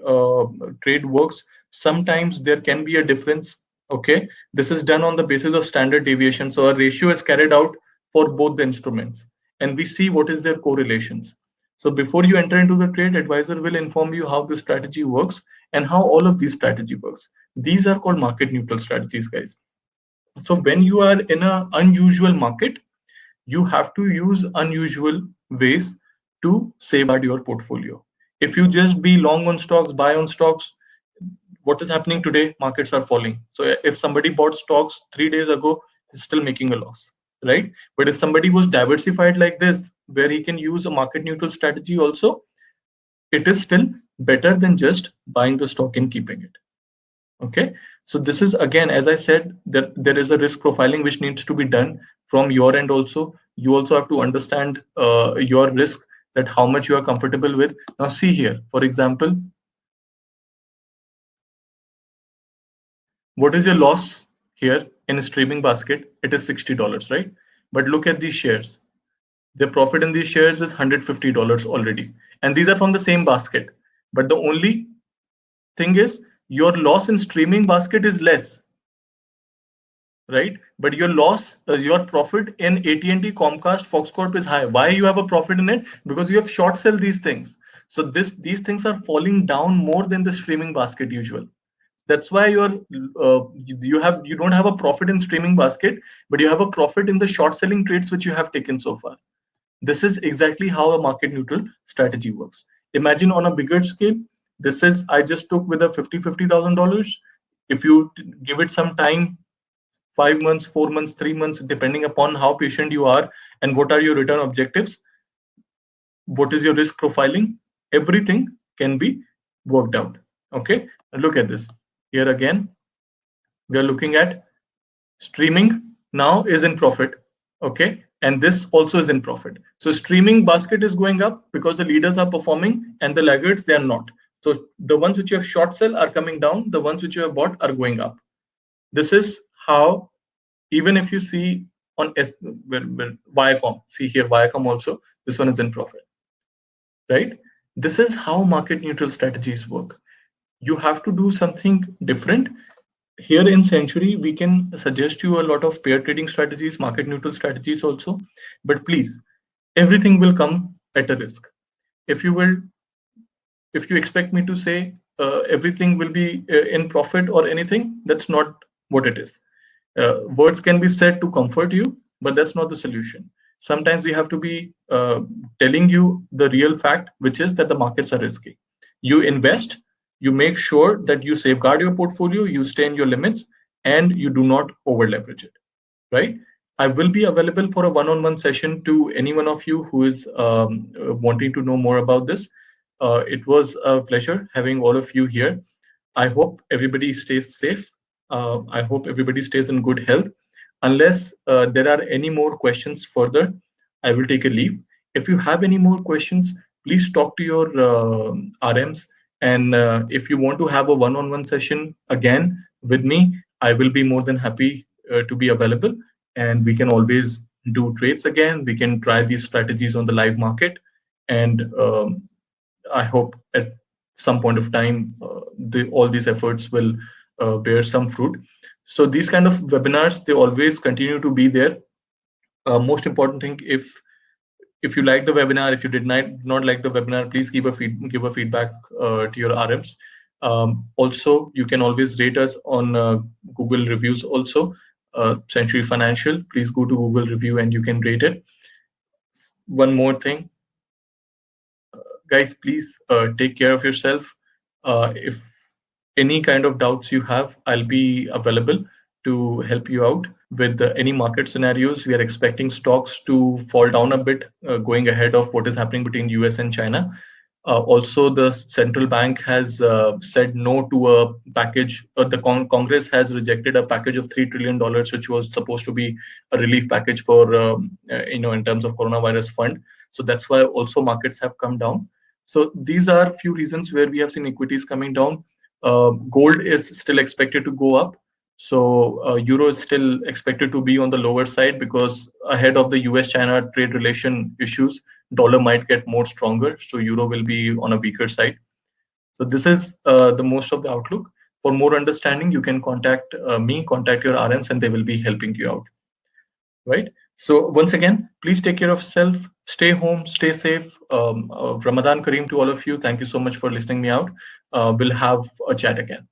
[SPEAKER 1] trade works. Sometimes there can be a difference. Okay, this is done on the basis of standard deviation. So a ratio is carried out for both the instruments, and we see what is their correlations. So before you enter into the trade, advisor will inform you how the strategy works and how all of these strategy works. These are called market neutral strategies, guys. So when you are in an unusual market, you have to use unusual ways to safeguard your portfolio. If you just be long on stocks, buy on stocks, what is happening today? Markets are falling. So if somebody bought stocks 3 days ago, he's still making a loss, right? But if somebody was diversified like this, where he can use a market neutral strategy also, it is still better than just buying the stock and keeping it. Okay, so this is, again, as I said, that there is a risk profiling which needs to be done from your end also. You also have to understand your risk, that how much you are comfortable with. Now see here, for example, what is your loss here in a streaming basket? It is $60, right? But look at these shares. The profit in these shares is $150 already, and these are from the same basket. But the only thing is, your loss in streaming basket is less, right? But your loss, your profit in AT&T, Comcast, Fox Corp is high. Why you have a profit in it? Because you have short sell these things. So these things are falling down more than the streaming basket usual. That's why you don't have a profit in streaming basket, but you have a profit in the short selling trades which you have taken so far. This is exactly how a market neutral strategy works. Imagine on a bigger scale, this is, I just took with a $50,000. If you give it some time, 5 months, 4 months, 3 months, depending upon how patient you are and what are your return objectives, what is your risk profiling, everything can be worked out. Okay, and look at this. Here again, we are looking at streaming now is in profit. Okay, and this also is in profit. So streaming basket is going up because the leaders are performing and the laggards, they are not. So the ones which you have short sell are coming down, the ones which you have bought are going up. This is how, even if you see on Viacom, see here Viacom also, this one is in profit, right? This is how market neutral strategies work. You have to do something different. Here in Century, we can suggest you a lot of pair trading strategies, market neutral strategies also, but please, everything will come at a risk. If you expect me to say everything will be in profit or anything, that's not what it is. Words can be said to comfort you, but that's not the solution. Sometimes we have to be telling you the real fact, which is that the markets are risky. You invest, you make sure that you safeguard your portfolio, you stay in your limits, and you do not over leverage it, right? I will be available for a one-on-one session to any one of you who is wanting to know more about this. It was a pleasure having all of you here. I hope everybody stays safe. I hope everybody stays in good health. Unless there are any more questions further, I will take a leave. If you have any more questions, please talk to your RMs. And if you want to have a one-on-one session again with me, I will be more than happy to be available. And we can always do trades again. We can try these strategies on the live market. And I hope at some point of time, all these efforts will bear some fruit. So these kind of webinars, they always continue to be there. Most important thing, if you like the webinar, if you did not like the webinar, please give a feedback to your RMs. Also, you can always rate us on Google reviews also. Century Financial, please go to Google review and you can rate it. One more thing, guys, please take care of yourself. If any kind of doubts you have, I'll be available to help you out with any market scenarios. We are expecting stocks to fall down a bit going ahead of what is happening between US and China. Also, the central bank has said no to a package. The Congress has rejected a package of $3 trillion, which was supposed to be a relief package for in terms of coronavirus fund. So that's why also markets have come down. So these are a few reasons where we have seen equities coming down. Gold is still expected to go up. So euro is still expected to be on the lower side because ahead of the US-China trade relation issues, dollar might get more stronger. So euro will be on a weaker side. So this is the most of the outlook. For more understanding, you can contact me, contact your RMs, and they will be helping you out. Right. So once again, please take care of yourself. Stay home, stay safe. Ramadan Kareem to all of you. Thank you so much for listening me out. We'll have a chat again.